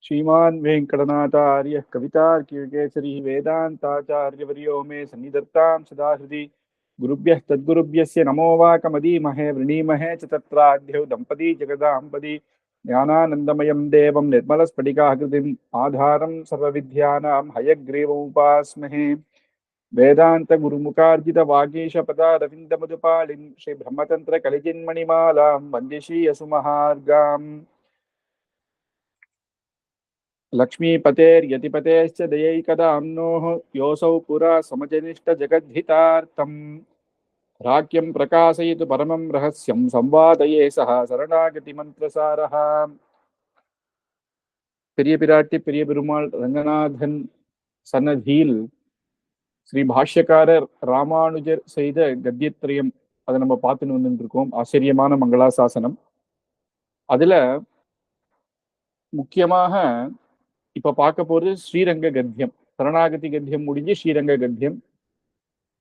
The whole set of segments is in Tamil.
श्रीमान् वेङ्कटनाथार्यः कवितार्किकेसरी वेदान्ताचार्यवर्यो मे सन्निधत्तां सदा हृदि गुरुभ्यः तद्गुरुभ्यस्य नमो वाकमदीमहे वृणीमहे च तत्राद्यौ दम्पती जगदाम्पदी ज्ञानानन्दमयं देवं निर्मलस्फटिकाकृतिम् आधारं सर्वविद्यानां हयग्रीवमुपास्महे वेदान्तगुरुमुखार्जितवागीशपदारविन्दमधुपालिं श्रीब्रह्मतन्त्रकलिजिन्मणिमालां वन्दे श्रीयसुमहार्गाम् लक्ष्मीपतेर्यतिपतेश्च दयैकदाम्नोः योऽसौ पुरा समजनिष्ठजगद्धितार्थम् राक्यं प्रकाशयतु परमं रहस्यं संवादये सह शरणागतिमन्त्रसारः பெரிய பிராட்டி பெரிய பெருமாள் ரங்கநாதன் சன்னதியில் ஸ்ரீ பாஷ்யக்காரர் ராமானுஜர் செய்த கத்தியத்திரயம் அதை நம்ம பார்த்துன்னு வந்துட்டு இருக்கோம். ஆச்சரியமான மங்களாசாசனம். அதுல முக்கியமாக இப்ப பார்க்க போறது ஸ்ரீரங்க கத்தியம். சரணாகதி கத்தியம் முடிஞ்சு ஸ்ரீரங்க கத்தியம்.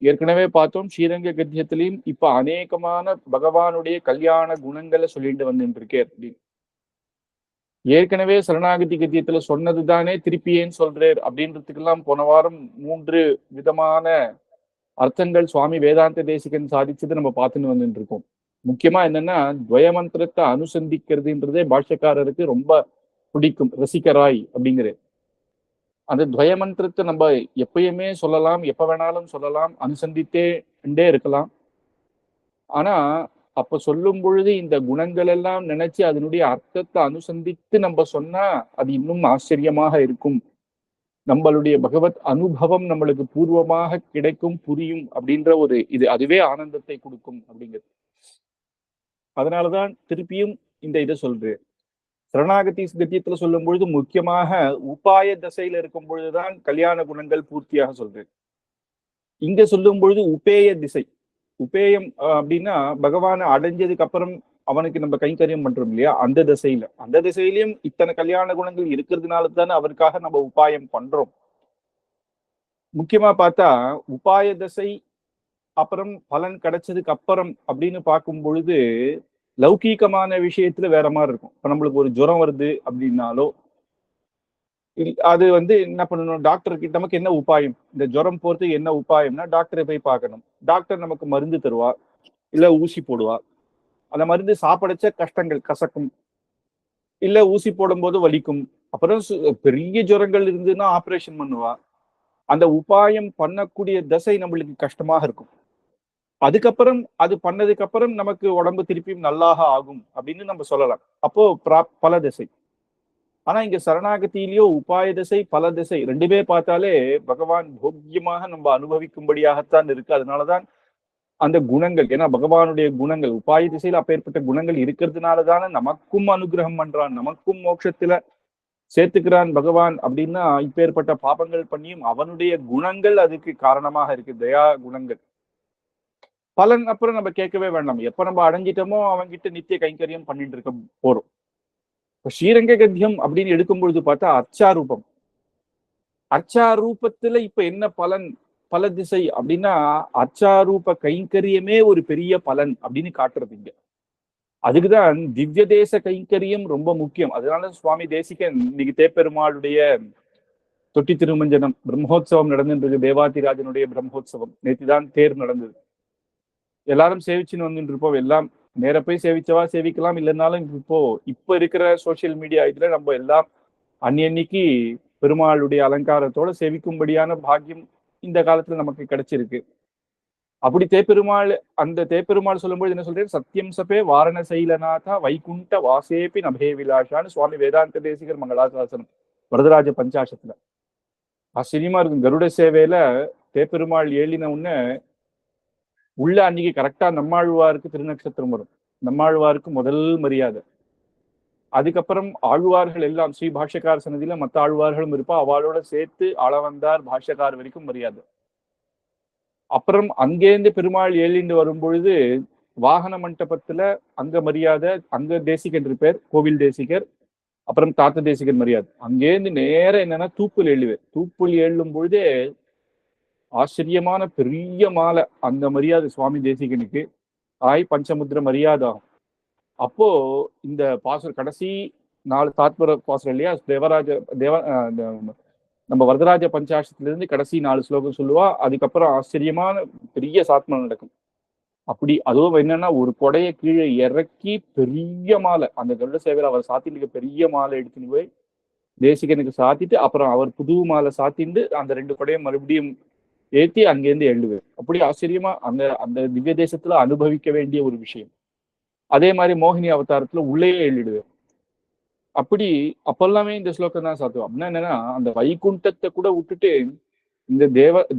ஏற்கனவே பார்த்தோம். ஸ்ரீரங்க கத்தியத்திலையும் இப்ப அநேகமான பகவானுடைய கல்யாண குணங்களை சொல்லிட்டு வந்துட்டு இருக்கேன் அப்படின்னு. ஏற்கனவே சரணாகதி கத்தியத்துல சொன்னதுதானே திருப்பி ஏன் சொல்றார் அப்படின்றதுக்கெல்லாம் போன வாரம் 3 விதமான அர்த்தங்கள் சுவாமி வேதாந்த தேசிகன் சாதிச்சது நம்ம பார்த்துன்னு வந்துட்டு இருக்கோம். முக்கியமா என்னன்னா துவயமந்திரத்தை அனுசந்திக்கிறதுன்றதே பாஷ்யக்காரருக்கு ரொம்ப பிடிக்கும். ரசிகராய் அப்படிங்கிறது அந்த துவயமந்திரத்தை நம்ம எப்பயுமே சொல்லலாம், எப்ப வேணாலும் சொல்லலாம், அனுசந்தித்தே இருக்கலாம். ஆனா அப்ப சொல்லும் பொழுது இந்த குணங்கள் எல்லாம் நினைச்சு அதனுடைய அர்த்தத்தை அனுசந்தித்து நம்ம சொன்னா அது இன்னும் ஆச்சரியமாக இருக்கும். நம்மளுடைய பகவத் அனுபவம் நம்மளுக்கு பூர்வமாக கிடைக்கும், புரியும் அப்படின்ற ஒரு இது அதுவே ஆனந்தத்தை கொடுக்கும் அப்படிங்கிறது. அதனாலதான் திருப்பியும் இந்த இதை சொல்றேன். சரணாகதி கத்தியத்துல சொல்லும் பொழுது முக்கியமாக உபாய தசையில இருக்கும் பொழுதுதான் கல்யாண குணங்கள் பூர்த்தியாக சொல்றேன். இங்க சொல்லும் பொழுது உபேய திசை. உபேயம் அப்படின்னா பகவானை அடைஞ்சதுக்கு அப்புறம் அவனுக்கு நம்ம கைங்கரியம் பண்றோம் இல்லையா, அந்த திசையில. அந்த திசையிலயும் இத்தனை கல்யாண குணங்கள் இருக்கிறதுனால தானே அவருக்காக நம்ம உபாயம் பண்றோம். முக்கியமா பார்த்தா உபாய தசை அப்புறம் பலன் கிடைச்சதுக்கு அப்புறம் அப்படின்னு பார்க்கும் பொழுது லௌகீகமான விஷயத்துல வேற மாதிரி இருக்கும். இப்ப நம்மளுக்கு ஒரு ஜுரம் வருது அப்படின்னாலோ அது என்ன பண்ணணும், டாக்டர் கிட்ட நமக்கு என்ன உபாயம், இந்த ஜுரம் போறதுக்கு என்ன உபாயம்னா டாக்டரை போய் பார்க்கணும். டாக்டர் நமக்கு மருந்து தருவா, இல்ல ஊசி போடுவா. அந்த மருந்து சாப்பிடச்ச கஷ்டங்கள் கசக்கும், இல்ல ஊசி போடும் போது வலிக்கும். அப்புறம் பெரிய ஜுரங்கள் இருந்ததுன்னா ஆப்ரேஷன் பண்ணுவா. அந்த உபாயம் பண்ணக்கூடிய தசை நம்மளுக்கு கஷ்டமாக இருக்கும். அதுக்கப்புறம் அது பண்ணதுக்கு அப்புறம் நமக்கு உடம்பு திருப்பியும் நல்லாக ஆகும் அப்படின்னு நம்ம சொல்லலாம். அப்போ பல திசை. ஆனா இங்க சரணாகதியிலேயோ உபாய திசை பல திசை ரெண்டுமே பார்த்தாலே பகவான் போக்கியமாக நம்ம அனுபவிக்கும்படியாகத்தான் இருக்கு. அதனாலதான் அந்த குணங்கள், ஏன்னா பகவானுடைய குணங்கள் உபாய திசையில அப்பேற்பட்ட குணங்கள் இருக்கிறதுனாலதானே நமக்கும் அனுகிரகம் பண்றான், நமக்கும் மோட்சத்துல சேர்த்துக்கிறான் பகவான். அப்படின்னா இப்பேற்பட்ட பாபங்கள் பண்ணியும் அவனுடைய குணங்கள் அதுக்கு காரணமாக இருக்கு, தயா குணங்கள். பலன் அப்புறம் நம்ம கேட்கவே வேண்டாம். எப்ப நம்ம அடைஞ்சிட்டோமோ அவன்கிட்ட நித்திய கைங்கரியம் பண்ணிட்டு இருக்க போறோம். இப்ப ஸ்ரீரங்க கத்தியம் அப்படின்னு எடுக்கும் பொழுது பார்த்தா அர்ச்சாரூபம். அர்ச்சாரூபத்துல இப்ப என்ன பலன், பல திசை அப்படின்னா அர்ச்சாரூப கைங்கரியமே ஒரு பெரிய பலன் அப்படின்னு காட்டுறது இங்க. அதுக்குதான் திவ்ய தேச கைங்கரியம் ரொம்ப முக்கியம். அதனால சுவாமி தேசிகன் இன்னைக்கு தேப்பெருமாளுடைய தொட்டி திருமஞ்சனம் பிரம்மோத்சவம் நடந்துட்டு இருக்கு. தேவாதிராஜனுடைய பிரம்மோத்சவம் நேற்றுதான் தேர் நடந்தது. எல்லாரும் சேவிச்சுன்னு வந்துட்டு இருப்போம். எல்லாம் நேர போய் சேவிச்சவா சேவிக்கலாம், இல்லைன்னாலும் இப்போ இருக்கிற சோசியல் மீடியா இதுல நம்ம எல்லாம் அன்னைக்கு பெருமாளுடைய அலங்காரத்தோட சேவிக்கும்படியான பாக்கியம் இந்த காலத்துல நமக்கு கிடைச்சிருக்கு. அப்படி தேப்பெருமாள், அந்த தேப்பெருமாள் சொல்லும்போது என்ன சொல்றேன், சத்தியம் சபே வாரணசைலநாதா வைகுண்ட வாசேபி நபே விலாஷான்னு சுவாமி வேதாந்த தேசிகர் மங்களாசாசனம் வரதராஜ பஞ்சாசத்துல ஆச்சரியமா இருக்கும். கருட சேவையில தேப்பெருமாள் ஏழின உடனே உள்ள அன்னைக்கு கரெக்டா நம்மாழ்வாருக்கு திருநட்சத்திரம் வரும். நம்மாழ்வாருக்கு முதல் மரியாதை. அதுக்கப்புறம் ஆழ்வார்கள் எல்லாம் ஸ்ரீ பாஷ்யக்கார சன்னதியில மற்ற ஆழ்வார்களும் இருப்பா, அவளோட சேர்த்து ஆளவந்தார் பாஷ்யக்கார் வரைக்கும் மரியாதை. அப்புறம் அங்கேருந்து பெருமாள் ஏழிண்டு வரும் பொழுது வாகன மண்டபத்துல அங்க மரியாதை, அங்க தேசிகன் இருப்பார், கோவில் தேசிகர், அப்புறம் தாத்த தேசிகர் மரியாதை. அங்கேருந்து நேரம் என்னன்னா தூப்புல் எழுவேர். தூப்புல் எழும் பொழுதே ஆச்சரியமான பெரிய மாலை, அந்த மரியாதை சுவாமி தேசிகனுக்கு. பஞ்சமுத்திர மரியாதை. அப்போ இந்த கடைசி 4 தாத்பர பாசுரம் இல்லையா? நம்ம வரதராஜ பஞ்சாசத்துல இருந்து கடைசி 4 ஸ்லோகம் சொல்லுவா. அதுக்கப்புறம் ஆச்சரியமான பெரிய சாத்மம் நடக்கும். அப்படி அதுவும் என்னன்னா, ஒரு கொடைய கீழே இறக்கி பெரிய மாலை, அந்த கருட சேவையில அவர் சாத்திட்டு பெரிய மாலை எடுத்துன்னு போய் தேசிகனுக்கு சாத்திட்டு, அப்புறம் அவர் புது மாலை சாத்திட்டு அந்த 2 கொடையை மறுபடியும் ஏத்தி அங்கேருந்து எழுதுவேன். அப்படி ஆச்சரியமா அந்த அந்த திவ்ய தேசத்துல அனுபவிக்க வேண்டிய ஒரு விஷயம். அதே மாதிரி மோகினி அவதாரத்துல உள்ளேயே எழுதிடுவேன். அப்படி அப்பெல்லாமே இந்த ஸ்லோகம் தான் சாத்துவோம். அப்படின்னா என்னன்னா, அந்த வைகுண்டத்தை கூட விட்டுட்டு இந்த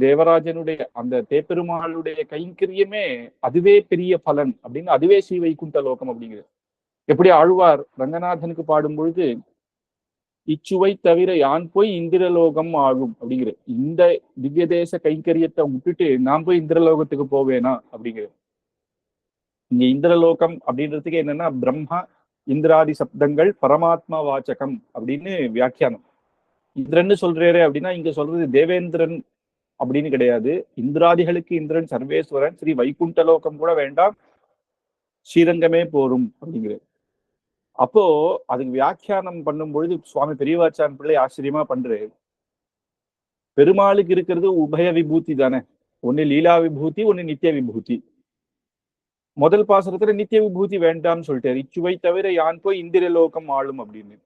தேவராஜனுடைய அந்த தேப்பெருமாளுடைய கைங்கரியமே அதுவே பெரிய பலன் அப்படின்னு, அதுவே ஸ்ரீ வைகுண்ட லோகம் அப்படிங்கிறது. எப்படி ஆழ்வார் ரங்கநாதனுக்கு பாடும் பொழுது இச்சுவை தவிர யான் போய் இந்திரலோகம் ஆகும் அப்படிங்கிற, இந்த திவ்ய தேச கைங்கரியத்தை விட்டுட்டு நான் போய் இந்திரலோகத்துக்கு போவேனா அப்படிங்கிறது. இங்க இந்திரலோகம் அப்படின்றதுக்கு என்னன்னா, பிரம்மா இந்திராதி சப்தங்கள் பரமாத்மா வாச்சகம் அப்படின்னு வியாக்கியானம். இந்திரன்னு சொல்றாரு அப்படின்னா இங்க சொல்றது தேவேந்திரன் அப்படின்னு கிடையாது. இந்திராதிகளுக்கு இந்திரன் சர்வேஸ்வரன், ஸ்ரீ வைகுண்ட லோகம் கூட வேண்டாம், ஸ்ரீரங்கமே போரும் அப்படிங்கிறது. அப்போ அதுக்கு வியாக்கியானம் பண்ணும் பொழுது சுவாமி பெரியவாச்சான் பிள்ளை ஆச்சரியமா பண்றாரு. பெருமாளுக்கு இருக்கிறது உபய விபூதி தானே, ஒன்னு லீலா விபூதி, ஒன்னு நித்திய விபூதி. முதல் பாசுரத்துல நித்திய விபூதி வேண்டாம்னு சொல்லிட்டாரு, இச்சுவை தவிர யான் போய் இந்திரலோகம் ஆளும் அப்படின்னு.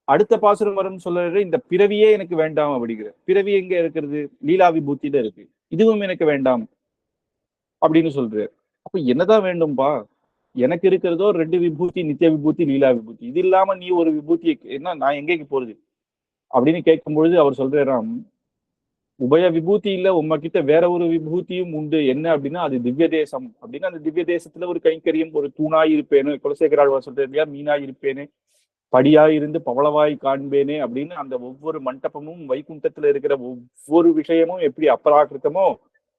அடுத்த பாசுரம் வரும் சொல்றாரு, இந்த பிறவியே எனக்கு வேண்டாம் அப்படிங்கிற. பிறவி எங்க இருக்கிறது? லீலா விபூதியில இருக்கு, இதுவும் எனக்கு வேண்டாம் அப்படின்னு சொல்றாரு. அப்ப என்னதான் வேண்டும்பா? எனக்கு இருக்கிறதோ 2 விபூதி, நித்திய விபூதி, லீலா விபூதி. இது இல்லாம நீ ஒரு விபூதி என்ன, நான் எங்கேக்கு போறது அப்படின்னு கேட்கும் பொழுது அவர் சொல்றாராம், உபய விபூதி இல்ல, உம்மகிட்ட வேற ஒரு விபூதியும் உண்டு. என்ன அப்படின்னா அது திவ்ய தேசம் அப்படின்னா, அந்த திவ்ய தேசத்துல ஒரு கைங்கரியம், ஒரு தூணாய் இருப்பேன்னு குலசேகராழ்வார் சொல்றாரு இல்லையா, மீனாய் இருப்பேனே, படியாய் இருந்து பவளவாய் காண்பேனே அப்படின்னு. அந்த ஒவ்வொரு மண்டபமும் வைகுண்டத்துல இருக்கிற ஒவ்வொரு விஷயமும் எப்படி அபராகிருத்தமோ,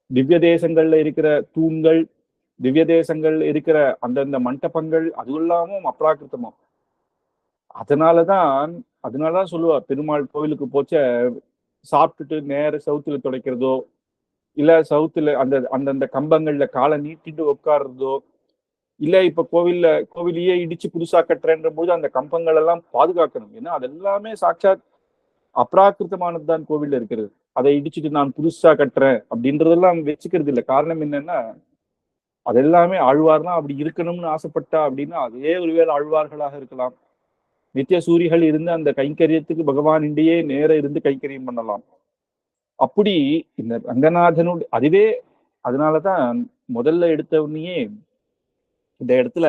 திவ்ய தேசங்கள்ல இருக்கிற தூண்கள், திவ்ய தேசங்கள் இருக்கிற அந்தந்த மண்டபங்கள் அது எல்லாமும் அப்ராக்கிருத்தமோ. அதனாலதான் சொல்லுவா, பெருமாள் கோவிலுக்கு போச்ச சாப்பிட்டுட்டு நேர சவுத்துல துடைக்கிறதோ, இல்ல சவுத்துல அந்தந்த கம்பங்கள்ல காலை நீட்டிட்டு உட்கார்றதோ, இல்ல இப்ப கோவிலையே இடிச்சு புதுசா கட்டுறேன்ற போது அந்த கம்பங்கள் எல்லாம் பாதுகாக்கணும். ஏன்னா அதெல்லாமே சாட்சாத் அப்ராக்கிருத்தமானதுதான் கோவில்ல இருக்கிறது. அதை இடிச்சுட்டு நான் புதுசா கட்டுறேன் அப்படின்றதெல்லாம் வச்சுக்கிறது இல்லை. காரணம் என்னன்னா, அதெல்லாமே ஆழ்வார்னா அப்படி இருக்கணும்னு ஆசைப்பட்டா அப்படின்னா அதே ஒருவேளை ஆழ்வார்களாக இருக்கலாம். நித்திய சூரிகள் இருந்து அந்த கைங்கரியத்துக்கு பகவானிடையே நேர இருந்து கைங்கரியம் பண்ணலாம். அப்படி இந்த ரங்கநாதனுடைய அதுவே, அதனாலதான் முதல்ல எடுத்த உடனேயே இந்த இடத்துல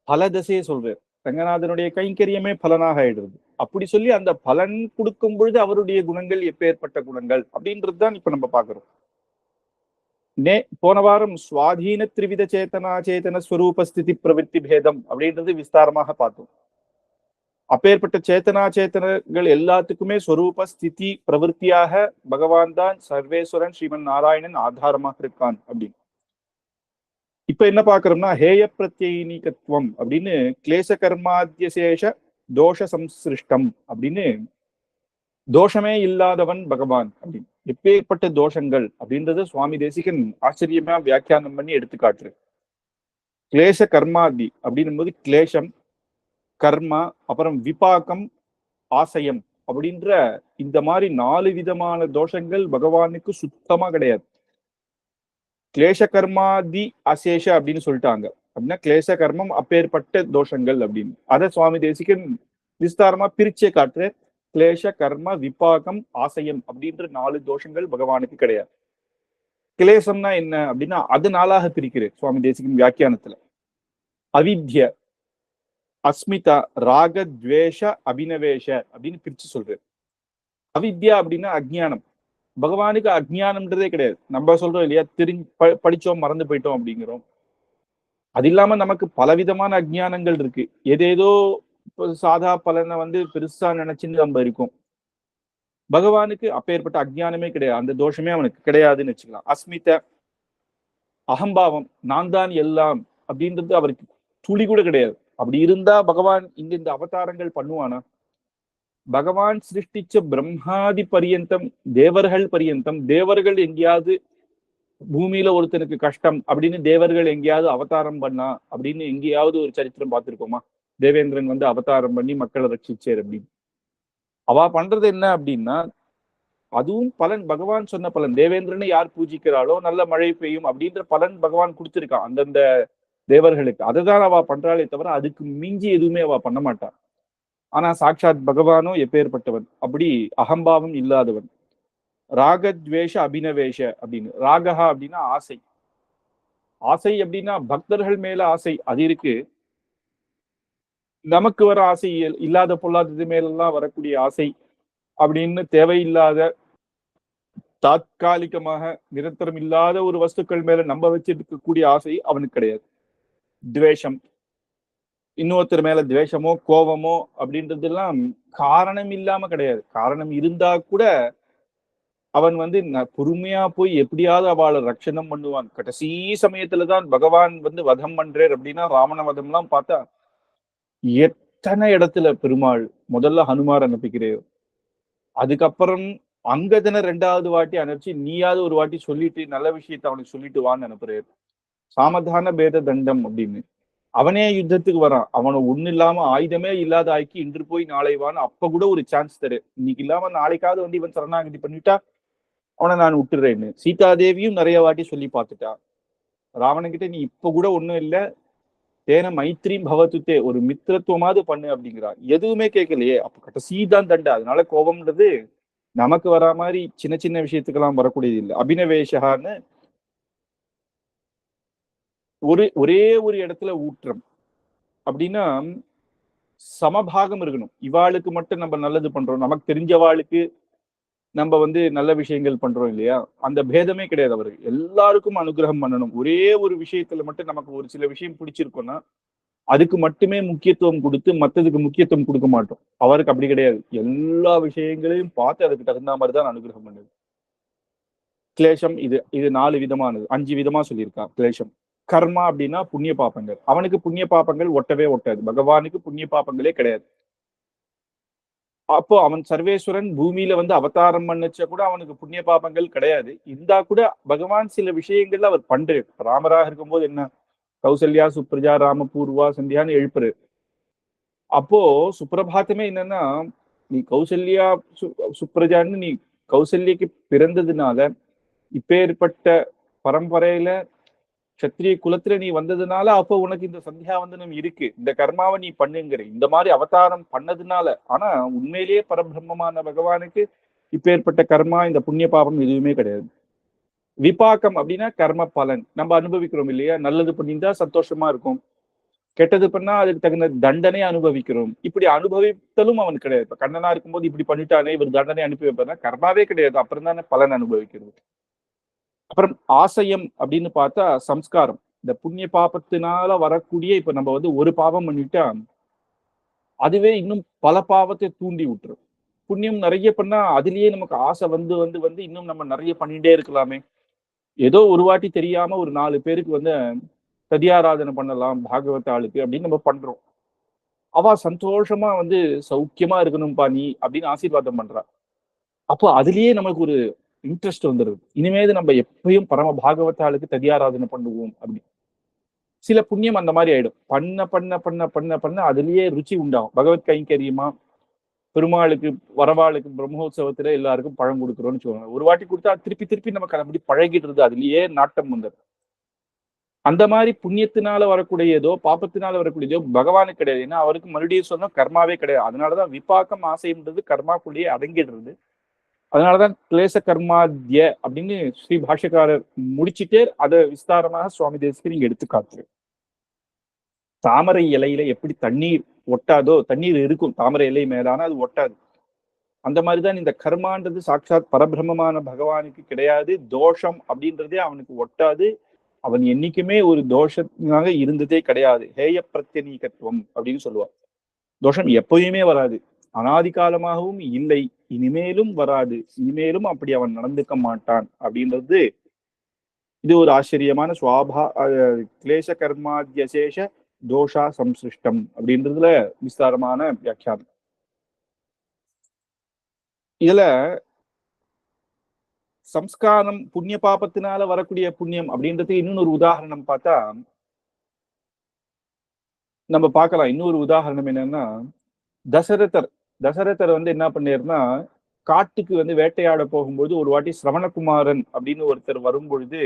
பல திசையை சொல்றார். ரங்கநாதனுடைய கைங்கரியமே பலனாக ஆயிடுறது. அப்படி சொல்லி அந்த பலன் கொடுக்கும் பொழுது அவருடைய குணங்கள் எப்பேற்பட்ட குணங்கள் அப்படின்றதுதான் இப்ப நம்ம பாக்குறோம். போன வாரம் சுவாதீன திரிவித சேத்தனா சேத்தன ஸ்வரூப ஸ்திதி பிரவிற்த்தி பேதம் அப்படின்றது விஸ்தாரமாக பார்த்தோம். அப்பேற்பட்ட சேத்தனா சேத்தனங்கள் எல்லாத்துக்குமே ஸ்வரூப ஸ்திதி பிரவருத்தியாக பகவான் தான் சர்வேஸ்வரன் ஸ்ரீமன் நாராயணன் ஆதாரமாக இருக்கான் அப்படின்னு. இப்ப என்ன பாக்குறோம்னா, ஹேய பிரத்யீனிகத்துவம் அப்படின்னு கிளேச கர்மாத்தியசேஷ தோஷ சம்சிருஷ்டம் அப்படின்னு, தோஷமே இல்லாதவன் பகவான் அப்படின்னு. எப்பேற்பட்ட தோஷங்கள் அப்படின்றத சுவாமி தேசிகன் ஆச்சரியமா வியாக்கியானம் பண்ணி எடுத்துக்காட்டுரு. கிளேச கர்மாதி அப்படின்னும் போது கிளேசம், கர்மா, அப்புறம் விபாக்கம், ஆசையம் அப்படின்ற இந்த மாதிரி 4 விதமான தோஷங்கள் பகவானுக்கு சுத்தமா கிடையாது. கிளேச கர்மாதி அசேஷ அப்படின்னு சொல்லிட்டாங்க அப்படின்னா கிளேச கர்மம் அப்பேற்பட்ட தோஷங்கள் அப்படின்னு. அதை சுவாமி தேசிகன் விஸ்தாரமா பிரிச்சே காட்டுற. கிளேச கர்ம விபாகம் ஆசையம் அப்படின்ற 4 தோஷங்கள் பகவானுக்கு கிடையாது. கிளேசம்னா என்ன அப்படின்னா அது 4ஆக பிரிக்கிறேன் சுவாமி தேசிகன் வியாக்கியானத்துல. அவித்ய, அஸ்மிதா, ராக, துவேஷ, அபினவேஷ அப்படின்னு பிரிச்சு சொல்றேன். அவித்யா அப்படின்னா அஜ்ஞானம். பகவானுக்கு அஜ்ஞானம்ன்றதே கிடையாது. நம்ம சொல்றோம் இல்லையா, படிச்சோம் மறந்து போயிட்டோம் அப்படிங்கிறோம். அது இல்லாம நமக்கு பலவிதமான அஜ்ஞானங்கள் இருக்கு. ஏதேதோ சாதா பலனை பெருசா நினைச்சுன்னு நம்ம இருக்கோம். பகவானுக்கு அப்பேற்பட்ட அஜ்ஞானமே கிடையாது, அந்த தோஷமே அவனுக்கு கிடையாதுன்னு வச்சுக்கலாம். அஸ்மித, அகம்பாவம், நான் தான் எல்லாம் அப்படின்றது அவருக்கு துளி கூட கிடையாது. அப்படி இருந்தா பகவான் இங்க இந்த அவதாரங்கள் பண்ணுவானா? பகவான் சிருஷ்டிச்ச பிரம்மாதி பரியந்தம், தேவர்கள் பரியந்தம், தேவர்கள் எங்கேயாவது பூமியில ஒருத்தனுக்கு கஷ்டம் அப்படின்னு தேவர்கள் எங்கேயாவது அவதாரம் பண்ணா அப்படின்னு எங்கேயாவது ஒரு சரித்திரம் பார்த்திருக்கோமா? தேவேந்திரன் வந்து அவதாரம் பண்ணி மக்களை ரட்சிச்சார் அப்படின்னு. அவ பண்றது என்ன அப்படின்னா, அதுவும் பலன் பகவான் சொன்ன பலன். தேவேந்திரனை யார் பூஜிக்கிறாளோ நல்ல மழை பெய்யும் அப்படின்ற பலன் பகவான் கொடுத்திருக்கான் அந்தந்த தேவர்களுக்கு. அதுதான் அவ பண்றாளே தவிர அதுக்கு மிஞ்சி எதுவுமே அவ பண்ண மாட்டான். ஆனா சாட்சாத் பகவானோ எப்பேற்பட்டவன், அப்படி அகம்பாவம் இல்லாதவன். ராகத்வேஷ அபினவேஷ அப்படின்னு. ராகஹா அப்படின்னா ஆசை. ஆசை அப்படின்னா பக்தர்கள் மேல ஆசை அது இருக்கு. நமக்கு வர ஆசை இல்லாத பொல்லாதது மேலெல்லாம் வரக்கூடிய ஆசை அப்படின்னு தேவையில்லாத தாத்காலிகமாக நிரந்தரம் இல்லாத ஒரு வஸ்துக்கள் மேல நம்ம வச்சிருக்கக்கூடிய ஆசை அவனுக்கு கிடையாது. துவேஷம், இன்னொருத்தர் மேல துவேஷமோ கோபமோ அப்படின்றது எல்லாம் காரணம் இல்லாம கிடையாது. காரணம் இருந்தா கூட அவன் வந்து பொறுமையா போய் எப்படியாவது அவளை ரட்சணம் பண்ணுவான். கடைசி சமயத்துலதான் பகவான் வந்து வதம் பண்றார் அப்படின்னா, ராவண வதம் எல்லாம் பார்த்தா எத்தனை இடத்துல பெருமாள் முதல்ல ஹனுமார் அனுப்பிக்கிறேன், அதுக்கப்புறம் அங்கதனை 2வது வாட்டி அனுப்பிச்சு நீயாவது ஒரு வாட்டி சொல்லிட்டு நல்ல விஷயத்த அவனுக்கு சொல்லிட்டு வான்னு அனுப்புறாரு. சாமதான பேத தண்டம் அப்படின்னு. அவனே யுத்தத்துக்கு வரான். அவனை ஒண்ணு இல்லாம ஆயுதமே இல்லாத ஆக்கி இன்று போய் நாளை வான்னு அப்ப கூட ஒரு சான்ஸ் தரு. இன்னைக்கு இல்லாம நாளைக்காவது வந்து இவன் சரணாகதி பண்ணிட்டா அவனை நான் விட்டுறேன்னு. சீதாதேவியும் நிறைய வாட்டி சொல்லி பார்த்துட்டா. ராவணகிட்ட நீ இப்ப கூட ஒண்ணும் இல்ல, தேன மைத்ரியும் பவத்துத்தே, ஒரு மித்திரத்துவமாவது பண்ணு அப்படிங்கிறான். எதுவுமே கேட்கலையே. அப்ப கடைசி தான் தண்டை. அதனால கோபம்ன்றது நமக்கு வரா மாதிரி சின்ன சின்ன விஷயத்துக்கெல்லாம் வரக்கூடியது இல்லை. அபினவேஷகான்னு ஒரே ஒரு இடத்துல ஊற்றம் அப்படின்னா சமபாகம் இருக்கணும். இவாளுக்கு மட்டும் நம்ம நல்லது பண்றோம், நமக்கு தெரிஞ்சவாளுக்கு நம்ம வந்து நல்ல விஷயங்கள் பண்றோம் இல்லையா, அந்த பேதமே கிடையாது அவருக்கு. எல்லாருக்கும் அனுகிரகம் பண்ணணும். ஒரே ஒரு விஷயத்துல மட்டும் நமக்கு ஒரு சில விஷயம் பிடிச்சிருக்கோம்னா அதுக்கு மட்டுமே முக்கியத்துவம் கொடுத்து மற்றதுக்கு முக்கியத்துவம் கொடுக்க மாட்டோம். அவருக்கு அப்படி கிடையாது. எல்லா விஷயங்களையும் பார்த்து அதுக்கு தகுந்த மாதிரி தான் அனுகிரகம் பண்ணுது. கிளேஷம் இது இது 4 விதமானது, 5 விதமா சொல்லியிருக்கான் கிளேஷம். கர்மா அப்படின்னா புண்ணிய பாப்பங்கள். அவனுக்கு புண்ணிய பாப்பங்கள் ஒட்டவே ஒட்டாது. பகவானுக்கு புண்ணிய பாப்பங்களே கிடையாது. அப்போ அவன் சர்வேஸ்வரன் பூமியில வந்து அவதாரம் பண்ணச்ச கூட அவனுக்கு புண்ணிய பாபங்கள் கிடையாது. இருந்தா கூட பகவான் சில விஷயங்கள்ல அவர் பண்றாரு. ராமராக இருக்கும்போது என்ன, கௌசல்யா சுப்ரஜா ராமபூர்வா சந்தியான்னு எழுப்புரு. அப்போ சுப்பிரபாத்தமே என்னன்னா, நீ கௌசல்யா சுப்ரஜான்னு நீ கௌசல்யக்கு பிறந்ததுனால இப்பேற்பட்ட பரம்பரையில சத்திரிய குலத்துல நீ வந்ததுனால அப்போ உனக்கு இந்த சந்தியாவந்தனம் இருக்கு, இந்த கர்மாவை நீ பண்ணுங்கிற. இந்த மாதிரி அவதாரம் பண்ணதுனால. ஆனா உண்மையிலேயே பரபிரம்மமான பகவானுக்கு இப்பேற்பட்ட கர்மா இந்த புண்ணிய பாபம் எதுவுமே கிடையாது. விபாக்கம் அப்படின்னா கர்ம பலன் நம்ம அனுபவிக்கிறோம் இல்லையா. நல்லது பண்ணியிருந்தா சந்தோஷமா இருக்கும், கெட்டது பண்ணா அதுக்கு தகுந்த தண்டனை அனுபவிக்கிறோம். இப்படி அனுபவித்தலும் அவனுக்கு கிடையாது. இப்ப கண்ணனா இருக்கும்போது இப்படி பண்ணிட்டானே இவர் தண்டனை அனுப்பி வைப்பாருன்னா கர்மாவே கிடையாது, அப்புறம் தானே பலன் அனுபவிக்கிறது. அப்புறம் ஆசையம் அப்படின்னு பார்த்தா சம்ஸ்காரம். இந்த புண்ணிய பாபத்தினால வரக்கூடிய, இப்ப நம்ம வந்து ஒரு பாவம் பண்ணிட்டா அதுவே இன்னும் பல பாவத்தை தூண்டி விட்டுரும். புண்ணியம் நிறைய பண்ணா அதுலயே நமக்கு ஆசை வந்து வந்து வந்து இன்னும் நம்ம நிறைய பண்ணிட்டே இருக்கலாமே. ஏதோ ஒரு வாட்டி தெரியாம ஒரு 4 பேருக்கு வந்து ததியாராதனை பண்ணலாம் பாகவத ஆளுக்கு அப்படின்னு நம்ம பண்றோம். அவ சந்தோஷமா வந்து சௌக்கியமா இருக்கணும்பா நீ அப்படின்னு ஆசீர்வாதம் பண்றா. அப்போ அதுலயே நமக்கு ஒரு இன்ட்ரெஸ்ட் வந்துடுது. இனிமேது நம்ம எப்பயும் பரம பாகவதாளுக்கு ததியாராதனை பண்ணுவோம் அப்படி. சில புண்ணியம் அந்த மாதிரி ஆயிடும். பண்ண பண்ண பண்ண பண்ண பண்ண அதுலயே ருச்சி உண்டாகும். பகவத் கைங்கரியமா பெருமாளுக்கு வரவாளுக்கு பிரம்மோற்சவத்துல எல்லாருக்கும் பழம் கொடுக்குறோம்னு சொல்லுவாங்க. ஒரு வாட்டி கொடுத்தா திருப்பி திருப்பி நமக்கு அப்படி பழகிடுறது, அதுலயே நாட்டம் வந்துடும். அந்த மாதிரி புண்ணியத்தினால வரக்கூடியதோ பாப்பத்தினால வரக்கூடியதோ பகவானுக்கு கிடையாது. ஏன்னா அவருக்கு மறுபடியும் சொன்னா கர்மாவே கிடையாது. அதனாலதான் விபாக்கம் ஆசைன்றது கர்மாக்குள்ளேயே அடங்கிடுறது. அதனாலதான் கிளேச கர்மாத்ய அப்படின்னு ஸ்ரீ பாஷ்யக்காரர் முடிச்சுட்டே அதை விஸ்தாரமாக சுவாமி தேசிகர் இங்க எடுத்து காட்டுறாரு. தாமரை இலையில எப்படி தண்ணீர் ஒட்டாதோ, தண்ணீர் இருக்கும் தாமரை இலை மேலான அது ஒட்டாது. அந்த மாதிரிதான் இந்த கர்மான்றது சாட்சாத் பரபிரம்மமான பகவானுக்கு கிடையாது. தோஷம் அப்படின்றதே அவனுக்கு ஒட்டாது. அவன் என்னைக்குமே ஒரு தோஷமாக இருந்ததே கிடையாது. ஹேய பிரத்யநீகத்துவம் அப்படின்னு சொல்லுவான். தோஷம் எப்பயுமே வராது, அனாதி காலமாகவும் இல்லை, இனிமேலும் வராது, இனிமேலும் அப்படி அவன் நடந்துக்க மாட்டான் அப்படின்றது. இது ஒரு ஆச்சரியமான சுவாபா கிளேச கர்மாத்யசேஷ தோஷா சம்சிருஷ்டம் அப்படின்றதுல விஸ்தாரமான வியாக்கியானம். இதுல சம்ஸ்காரம் புண்ணிய பாபத்தினால வரக்கூடிய புண்ணியம் அப்படின்றது இன்னொன்னு ஒரு உதாரணம் பார்த்தா, நம்ம பார்க்கலாம். இன்னொரு உதாரணம் என்னன்னா, தசரதர் தசரதர் வந்து என்ன பண்ணாருன்னா, காட்டுக்கு வந்து வேட்டையாட போகும்போது ஒரு வாட்டி சிரவணகுமாரன் அப்படின்னு ஒருத்தர் வரும்பொழுது,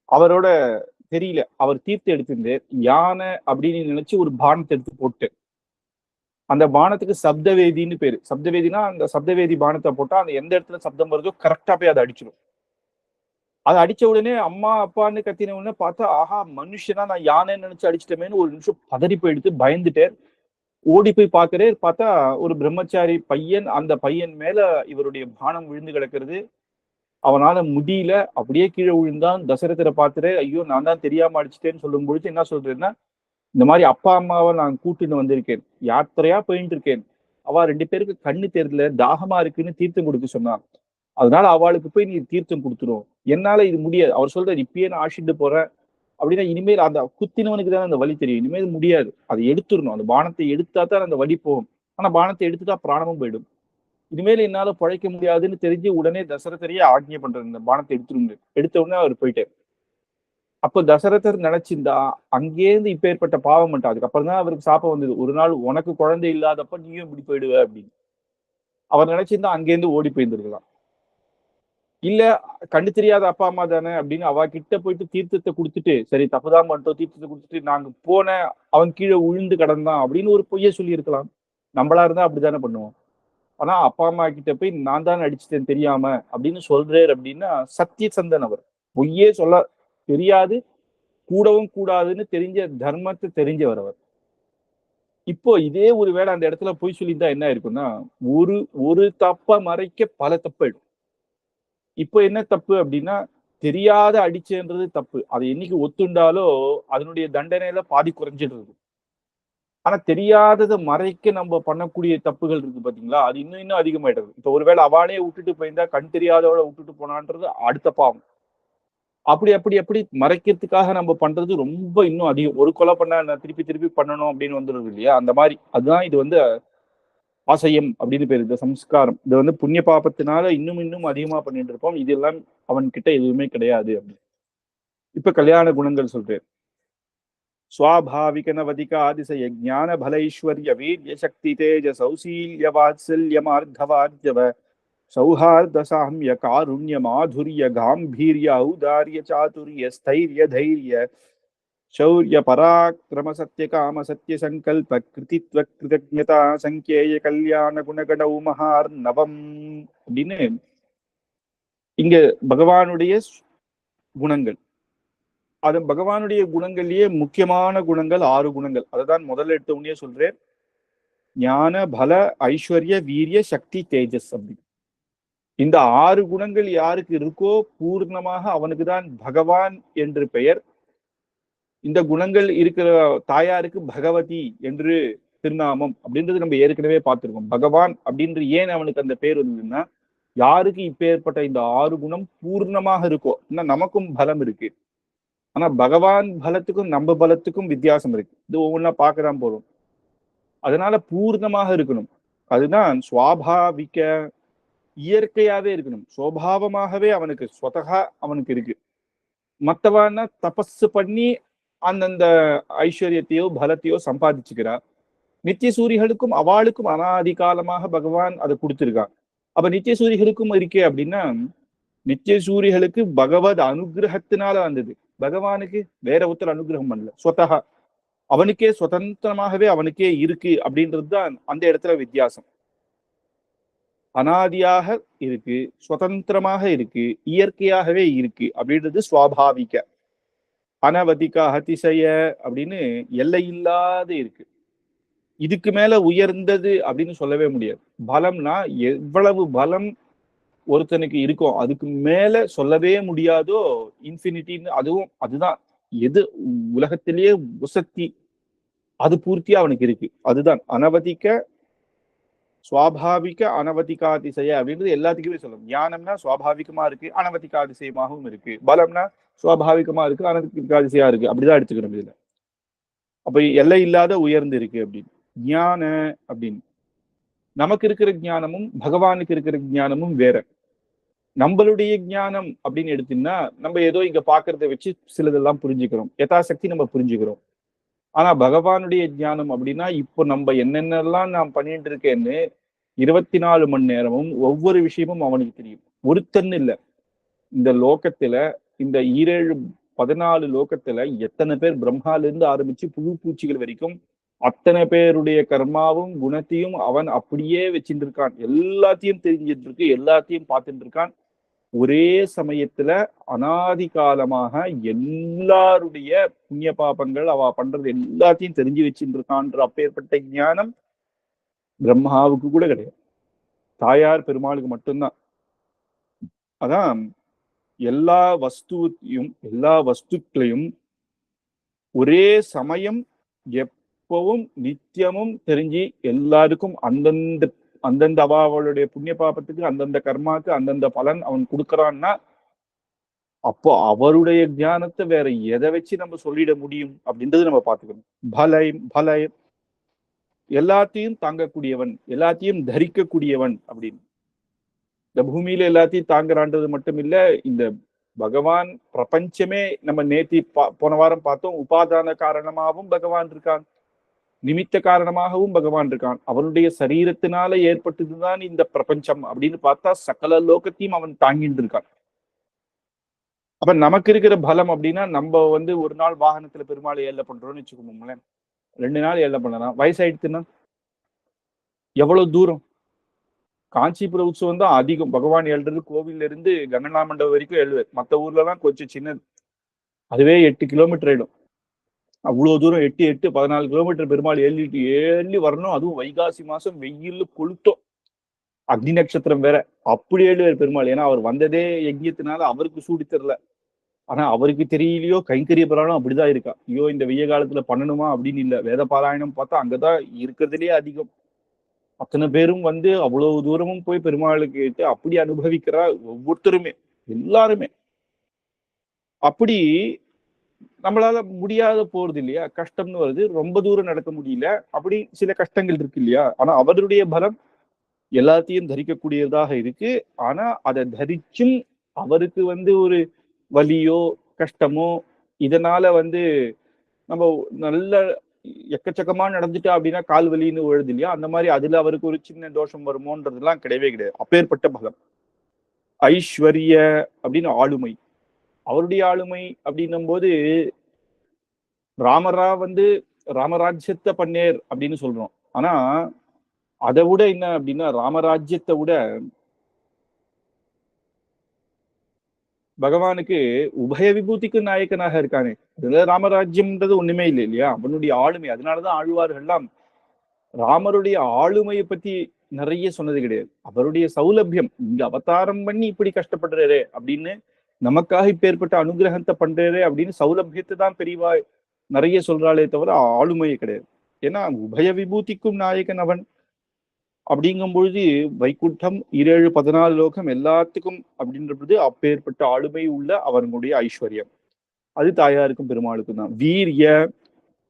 அவரோட தெரியல. அவர் தீர்த்து எடுத்திருந்து யானை அப்படின்னு நினைச்சு ஒரு பானத்தை எடுத்து போட்டு, அந்த பானத்துக்கு சப்தவேதின்னு பேரு. சப்தவேதினா அந்த சப்தவேதி பானத்தை போட்டா அந்த எந்த இடத்துல சப்தம் வருதோ கரெக்டா போய் அதை அடிச்சிடும். அதை அடிச்ச உடனே அம்மா அப்பான்னு கத்தின உடனே பார்த்தா, ஆஹா மனுஷனா நான் யானைன்னு நினைச்சு அடிச்சிட்டமேன்னு ஒரு நிமிஷம் பதறி போயிடுத்து, பயந்துட்டே ஓடி போய் பார்க்கிறேன். பார்த்தா ஒரு பிரம்மச்சாரி பையன், அந்த பையன் மேல இவருடைய பானம் விழுந்து கிடக்கிறது. அவனால முடியல, அப்படியே கீழே விழுந்தான். தசரதரை பார்த்துட்டு ஐயோ நான் தான் தெரியாம அடிச்சிட்டேன்னு சொல்லும் பொழுது என்ன சொல்றேன்னா, இந்த மாதிரி அப்பா அம்மாவை நான் கூட்டின்னு வந்திருக்கேன், யாத்திரையா போயிட்டு இருக்கேன், அவ 2 பேருக்கு கண்ணு தெரியல, தாகமா இருக்குன்னு தீர்த்தம் கொடுக்க சொன்னான், அதனால அவளுக்கு போய் நீ தீர்த்தம் கொடுத்துரும், என்னால இது முடியாது. அவர் சொல்றாரு இப்பயே நான் ஆசிட்டு போறேன் அப்படின்னா, இனிமேல் அந்த குத்தினவனுக்கு தானே அந்த வலி தெரியும், இனிமேல் முடியாது, அதை எடுத்துடணும், அந்த பானத்தை எடுத்தா தான் அந்த வலி போகும். ஆனா பானத்தை எடுத்துட்டா பிராணமும் போயிடும். இனிமேல் என்னால பழைக்க முடியாதுன்னு தெரிஞ்சு உடனே தசரதரையே ஆக்ஞை பண்றது, இந்த பானத்தை எடுத்துருங்க. எடுத்த உடனே அவர் போயிட்டார். அப்ப தசரதர் நினைச்சிருந்தா அங்கேருந்து இப்ப ஏற்பட்ட பாவம் மட்டும், அதுக்கப்புறம் தான் அவருக்கு சாபம் வந்தது, ஒரு நாள் உனக்கு குழந்தை இல்லாதப்ப நீயும் இப்படி போயிடுவ அப்படின்னு. அவர் நினைச்சிருந்தா அங்கேருந்து ஓடி போயிருந்திருக்கலாம். இல்ல கண்டு தெரியாத அப்பா அம்மா தானே அப்படின்னு அவ கிட்ட போயிட்டு தீர்த்தத்தை கொடுத்துட்டு, சரி தப்புதான் பண்ணிட்டோம், தீர்த்தத்தை கொடுத்துட்டு நாங்க போன அவன் கீழே உழுந்து கிடந்தான் அப்படின்னு ஒரு பொய்ய சொல்லி இருக்கலாம். நம்மளா இருந்தா அப்படித்தானே பண்ணுவோம். ஆனா அப்பா அம்மா கிட்ட போய் நான் தான் அடிச்சிட்டேன் தெரியாம அப்படின்னு சொல்றாரு அப்படின்னா சத்தியசந்தன் அவர். பொய்யே சொல்ல தெரியாது, கூடவும் கூடாதுன்னு தெரிஞ்ச தர்மத்தை தெரிஞ்சவர் அவர். இப்போ இதே ஒரு வேளை அந்த இடத்துல பொய் சொல்லியிருந்தா என்ன இருக்குன்னா, ஒரு ஒரு தப்ப மறைக்க பல தப்பாயிடும். இப்போ என்ன தப்பு அப்படின்னா, தெரியாத அடிச்சேன்றது தப்பு. அது என்னைக்கு ஒத்துண்டாலோ அதனுடைய தண்டனையில பாதி குறைஞ்சிடுறது. ஆனா தெரியாததை மறைக்க நம்ம பண்ணக்கூடிய தப்புகள் இருக்கு பாத்தீங்களா, அது இன்னும் இன்னும் அதிகமாயிடுது. இப்ப ஒருவேளை அவளே விட்டுட்டு போயிருந்தா, கண் தெரியாதவளை விட்டுட்டு போனான்றது அடுத்த பாவம். அப்படி அப்படி அப்படி மறைக்கிறதுக்காக நம்ம பண்றது ரொம்ப இன்னும் அதிகம். ஒரு கொலை பண்ணா நான் திருப்பி திருப்பி பண்ணணும் அப்படின்னு வந்துடுது இல்லையா, அந்த மாதிரி. அதுதான் இது வந்து ஆசையம் அப்படின்னு பேரு, இந்த சம்ஸ்காரம். இது வந்து புண்ணிய பாபத்தினால இன்னும் இன்னும் அதிகமா பண்ணிட்டு இருப்போம். இதெல்லாம் அவன் கிட்ட எதுவுமே கிடையாது அப்படின்னு. இப்ப கல்யாண குணங்கள் சொல்றேன். स्वाभाविक नवदिकादिशय ज्ञान भलैश्वर्य वीर्य शक्ति तेज सौशील्य वात्सल्य मार्धवार्जव सौहार्द साम्य कारुण्य माधुर्य गांभीर्य औदार्य चातुर्य स्थैर्य धैर्य शौर्य पराक्रम सत्य काम सत्य संकल्प कृतित्व कृतज्ञता संकेय कल्याण गुणगण महार्णवम அப்படின்னு இங்க பகவானுடைய குணங்கள். அது பகவானுடைய குணங்கள்லயே முக்கியமான குணங்கள் 6 குணங்கள். அததான் முதல்ல எடுத்த உடனே சொல்றேன், ஞான பல ஐஸ்வர்ய வீரிய சக்தி தேஜஸ் அப்படின்னு. இந்த 6 குணங்கள் யாருக்கு இருக்கோ பூர்ணமாக அவனுக்கு தான் பகவான் என்று பெயர். இந்த குணங்கள் இருக்கிற தாயாருக்கு பகவதி என்று திருநாமம் அப்படின்றது நம்ம ஏற்கனவே பார்த்திருக்கோம். பகவான் அப்படின்ற ஏன் அவனுக்கு அந்த பேர் வந்ததுன்னா, யாருக்கு இப்ப ஏற்பட்ட இந்த 6 குணம் பூர்ணமாக இருக்கோ, இன்னும் நமக்கும் பலம் இருக்கு, ஆனா பகவான் பலத்துக்கும் நம்ம பலத்துக்கும் வித்தியாசம் இருக்கு. இது ஒவ்வொன்றா பார்க்கதான் போறோம். அதனால பூர்ணமாக இருக்கணும். அதுதான் சுவாபாவிக, இயற்கையாவே இருக்கணும். சுவாவமாகவே அவனுக்கு ஸ்வதகா அவனுக்கு இருக்கு. மத்தவான்னா தபஸ் பண்ணி அந்தந்த ஐஸ்வர்யத்தையோ பலத்தையோ சம்பாதிச்சுக்கிறார். நித்திய சூரிகளுக்கும் அவளுக்கும் அனாதி காலமாக பகவான் அதை கொடுத்திருக்கான். அப்ப நித்திய சூரிகளுக்கும் இருக்கே அப்படின்னா, நித்திய சூரிகளுக்கு பகவத் அனுகிரகத்தினால வந்தது. பகவானுக்கு வேற ஒருத்தர் அனுகிரகம் பண்ணல, ஸ்வதகா அவனுக்கே சுதந்திரமாகவே அவனுக்கே இருக்கு அப்படின்றதுதான் அந்த இடத்துல வித்தியாசம். அனாதியாக இருக்கு, சுதந்திரமாக இருக்கு, இயற்கையாகவே இருக்கு அப்படின்றது சுவாபாவிக. அனவதிகா அதிசய அப்படின்னு எல்லை இல்லாத இருக்கு. இதுக்கு மேல உயர்ந்தது அப்படின்னு சொல்லவே முடியாது. பலம்னா எவ்வளவு பலம் ஒருத்தனுக்கு இருக்கும் அதுக்கு மேல சொல்லவே முடியாதோ இன்ஃபினிட்டின்னு, அதுவும் அதுதான் எது உலகத்திலேயே உசக்தி, அது பூர்த்தியா அவனுக்கு இருக்கு. அதுதான் அனவதிக்க சுவாபாவிக அனவதிகாதிசய அப்படின்றது எல்லாத்துக்குமே சொல்லணும். ஞானம்னா சுவாபாவிகமா இருக்கு, அனவதிகாதிசயமாகவும் இருக்கு. பலம்னா சுவாபாவிகமா இருக்கு, அனவதிகாதிசயா இருக்கு. அப்படிதான் எடுத்துக்கணும் இதுல. அப்ப எல்லை இல்லாத உயர்ந்து இருக்கு அப்படின்னு. ஞான அப்படின்னு நமக்கு இருக்கிற ஞானமும் பகவானுக்கு இருக்கிற ஞானமும் வேற. நம்மளுடைய ஞானம் அப்படின்னு எடுத்தீங்கன்னா, நம்ம ஏதோ இங்க பாக்குறத வச்சு சிலதெல்லாம் புரிஞ்சுக்கிறோம், யதாசக்தி நம்ம புரிஞ்சுக்கிறோம். ஆனா பகவானுடைய ஞானம் அப்படின்னா இப்போ நம்ம என்னென்னலாம் நான் பண்ணிட்டு இருக்கேன்னு 24 மணி நேரமும் ஒவ்வொரு விஷயமும் அவனுக்கு தெரியும். ஒருத்தன் இல்ல, இந்த லோகத்துல, இந்த 14 லோகத்துல எத்தனை பேர் பிரம்மால இருந்து ஆரம்பிச்சு புழு பூச்சிகள் வரைக்கும் அத்தனை பேருடைய கர்மாவும் குணத்தையும் அவன் அப்படியே வச்சுட்டு இருக்கான். எல்லாத்தையும் தெரிஞ்சிட்டு இருக்கு, எல்லாத்தையும் பார்த்துட்டு இருக்கான். ஒரே சமயத்துல அனாதி காலமாக எல்லாருடைய புண்ணிய பாபங்கள் அவ பண்றது எல்லாத்தையும் தெரிஞ்சு வச்சுட்டு இருக்கான்ற அப்பேற்பட்ட ஞானம் பிரம்மாவுக்கு கூட கிடையாது. தாயார் பெருமாளுக்கு மட்டும்தான். அதான் எல்லா எல்லா வஸ்துக்களையும் ஒரே சமயம் எப்பவும் நித்தியமும் தெரிஞ்சு எல்லாருக்கும் அந்தந்த அந்தந்த அவளுடைய புண்ணிய பாபத்துக்கு அந்தந்த கர்மாக்கு அந்தந்த பலன் அவன் கொடுக்கறான்னா அப்போ அவருடைய ஞானத்தை வேற எதை வச்சு நம்ம சொல்லிட முடியும் அப்படின்றது நம்ம பார்த்துக்கணும். பலை எல்லாத்தையும் தாங்கக்கூடியவன், எல்லாத்தையும் தரிக்கக்கூடியவன் அப்படின்னு. இந்த பூமியில எல்லாத்தையும் தாங்குறான்றது மட்டும் இல்ல, இந்த பகவான் பிரபஞ்சமே நம்ம நேத்தி போன வாரம் பார்த்தோம், உபாதான காரணமாகவும் பகவான் இருக்கான், நிமித்த காரணமாகவும் பகவான் இருக்கான். அவனுடைய சரீரத்தினால ஏற்பட்டதுதான் இந்த பிரபஞ்சம் அப்படின்னு பார்த்தா சகல லோகத்தையும் அவன் தாங்கிட்டு இருக்கான். அப்ப நமக்கு இருக்கிற பலம் அப்படின்னா நம்ம ஒரு நாள் வாகனத்துல பெருமாள் ஏழை பண்றோம்னு வச்சுக்கோங்களேன், 2 நாள் ஏழை பண்ணலாம். வயசாயிடுச்சுன்னா எவ்வளவு தூரம்? காஞ்சிபுர உற்சவம் தான் அதிகம். பகவான் எழுறது கோவில்ல இருந்து கங்கனா மண்டபம் வரைக்கும் எழுதுவார். மற்ற ஊர்ல தான் கொஞ்சம் சின்னது, அதுவே 8 கிலோமீட்டர் ஆயிடும். அவ்வளவு தூரம் 14 கிலோமீட்டர் பெருமாள் ஏழி வரணும். அதுவும் வைகாசி மாசம் வெயில் கொளுத்தோம், அக்னி நட்சத்திரம் வேற. அப்படி எழுதுவார் பெருமாள். ஏன்னா அவர் வந்ததே யஜ்யத்தினால அவருக்கு சூடி தரல. ஆனா அவருக்கு தெரியலையோ கைங்கரிய புராணம் அப்படிதான் இருக்கா. ஐயோ இந்த வெய்ய காலத்துல பண்ணணுமா அப்படின்னு இல்ல, வேத பாராயணம் பார்த்தா அங்கதான் இருக்கிறதுலயே அதிகம். அத்தனை பேரும் அவ்வளவு தூரமும் போய் பெருமாளுக்கு அப்படி அனுபவிக்கிறா ஒவ்வொருத்தருமே, எல்லாருமே. அப்படி நம்மளால முடியாத போறது இல்லையா, கஷ்டம்னு வருது, ரொம்ப தூரம் நடக்க முடியல, அப்படி சில கஷ்டங்கள் இருக்கு இல்லையா. ஆனா அவருடைய பலம் எல்லாத்தையும் தரிக்கக்கூடியதாக இருக்கு. ஆனா அதை தரிச்சும் அவருக்கு ஒரு வலியோ கஷ்டமோ இதனால நம்ம நல்ல எக்கச்சக்கமா நடந்துட்டா அப்படின்னா கால் வலின்னு விழுது இல்லையா, அந்த மாதிரி அதுல அவருக்கு ஒரு சின்ன தோஷம் வருமோன்றதுலாம் கிடையவே கிடையாது. அப்பேற்பட்ட பலம். ஐஸ்வர்ய அப்படின்னு ஆளுமை, அவருடைய ஆளுமை அப்படின்னும் போது ராமரா ராமராஜ்யத்தை பண்ணேர் அப்படின்னு சொல்றோம். ஆனா அதை விட என்ன அப்படின்னா, ராமராஜ்யத்தை விட பகவானுக்கு உபய விபூதிக்கு நாயக்கனாக இருக்கானே. இதுல ராமராஜ்யம்ன்றது ஒண்ணுமே இல்லை இல்லையா, அவனுடைய ஆளுமை. அதனாலதான் ஆழ்வார்கள்லாம் ராமருடைய ஆளுமையை பத்தி நிறைய சொன்னது கிடையாது. அவருடைய சௌலபியம், இங்க அவதாரம் பண்ணி இப்படி கஷ்டப்படுறாரு அப்படின்னு, நமக்காக இப்ப ஏற்பட்ட அனுகிரகத்தை பண்றாரு அப்படின்னு சௌலபியத்தை தான் பெரியவா நிறைய சொல்றாளே தவிர ஆளுமையே கிடையாது. ஏன்னா உபய விபூதிக்கும் நாயகன் அவன். அப்படிங்கும் பொழுது வைகுண்டம் 17 14 லோகம் எல்லாத்துக்கும் அப்படின்றது அப்பேற்பட்ட ஆளுமை உள்ள அவர்களுடைய ஐஸ்வர்யம். அது தாயாருக்கும் பெருமாளுக்கும் தான். வீரிய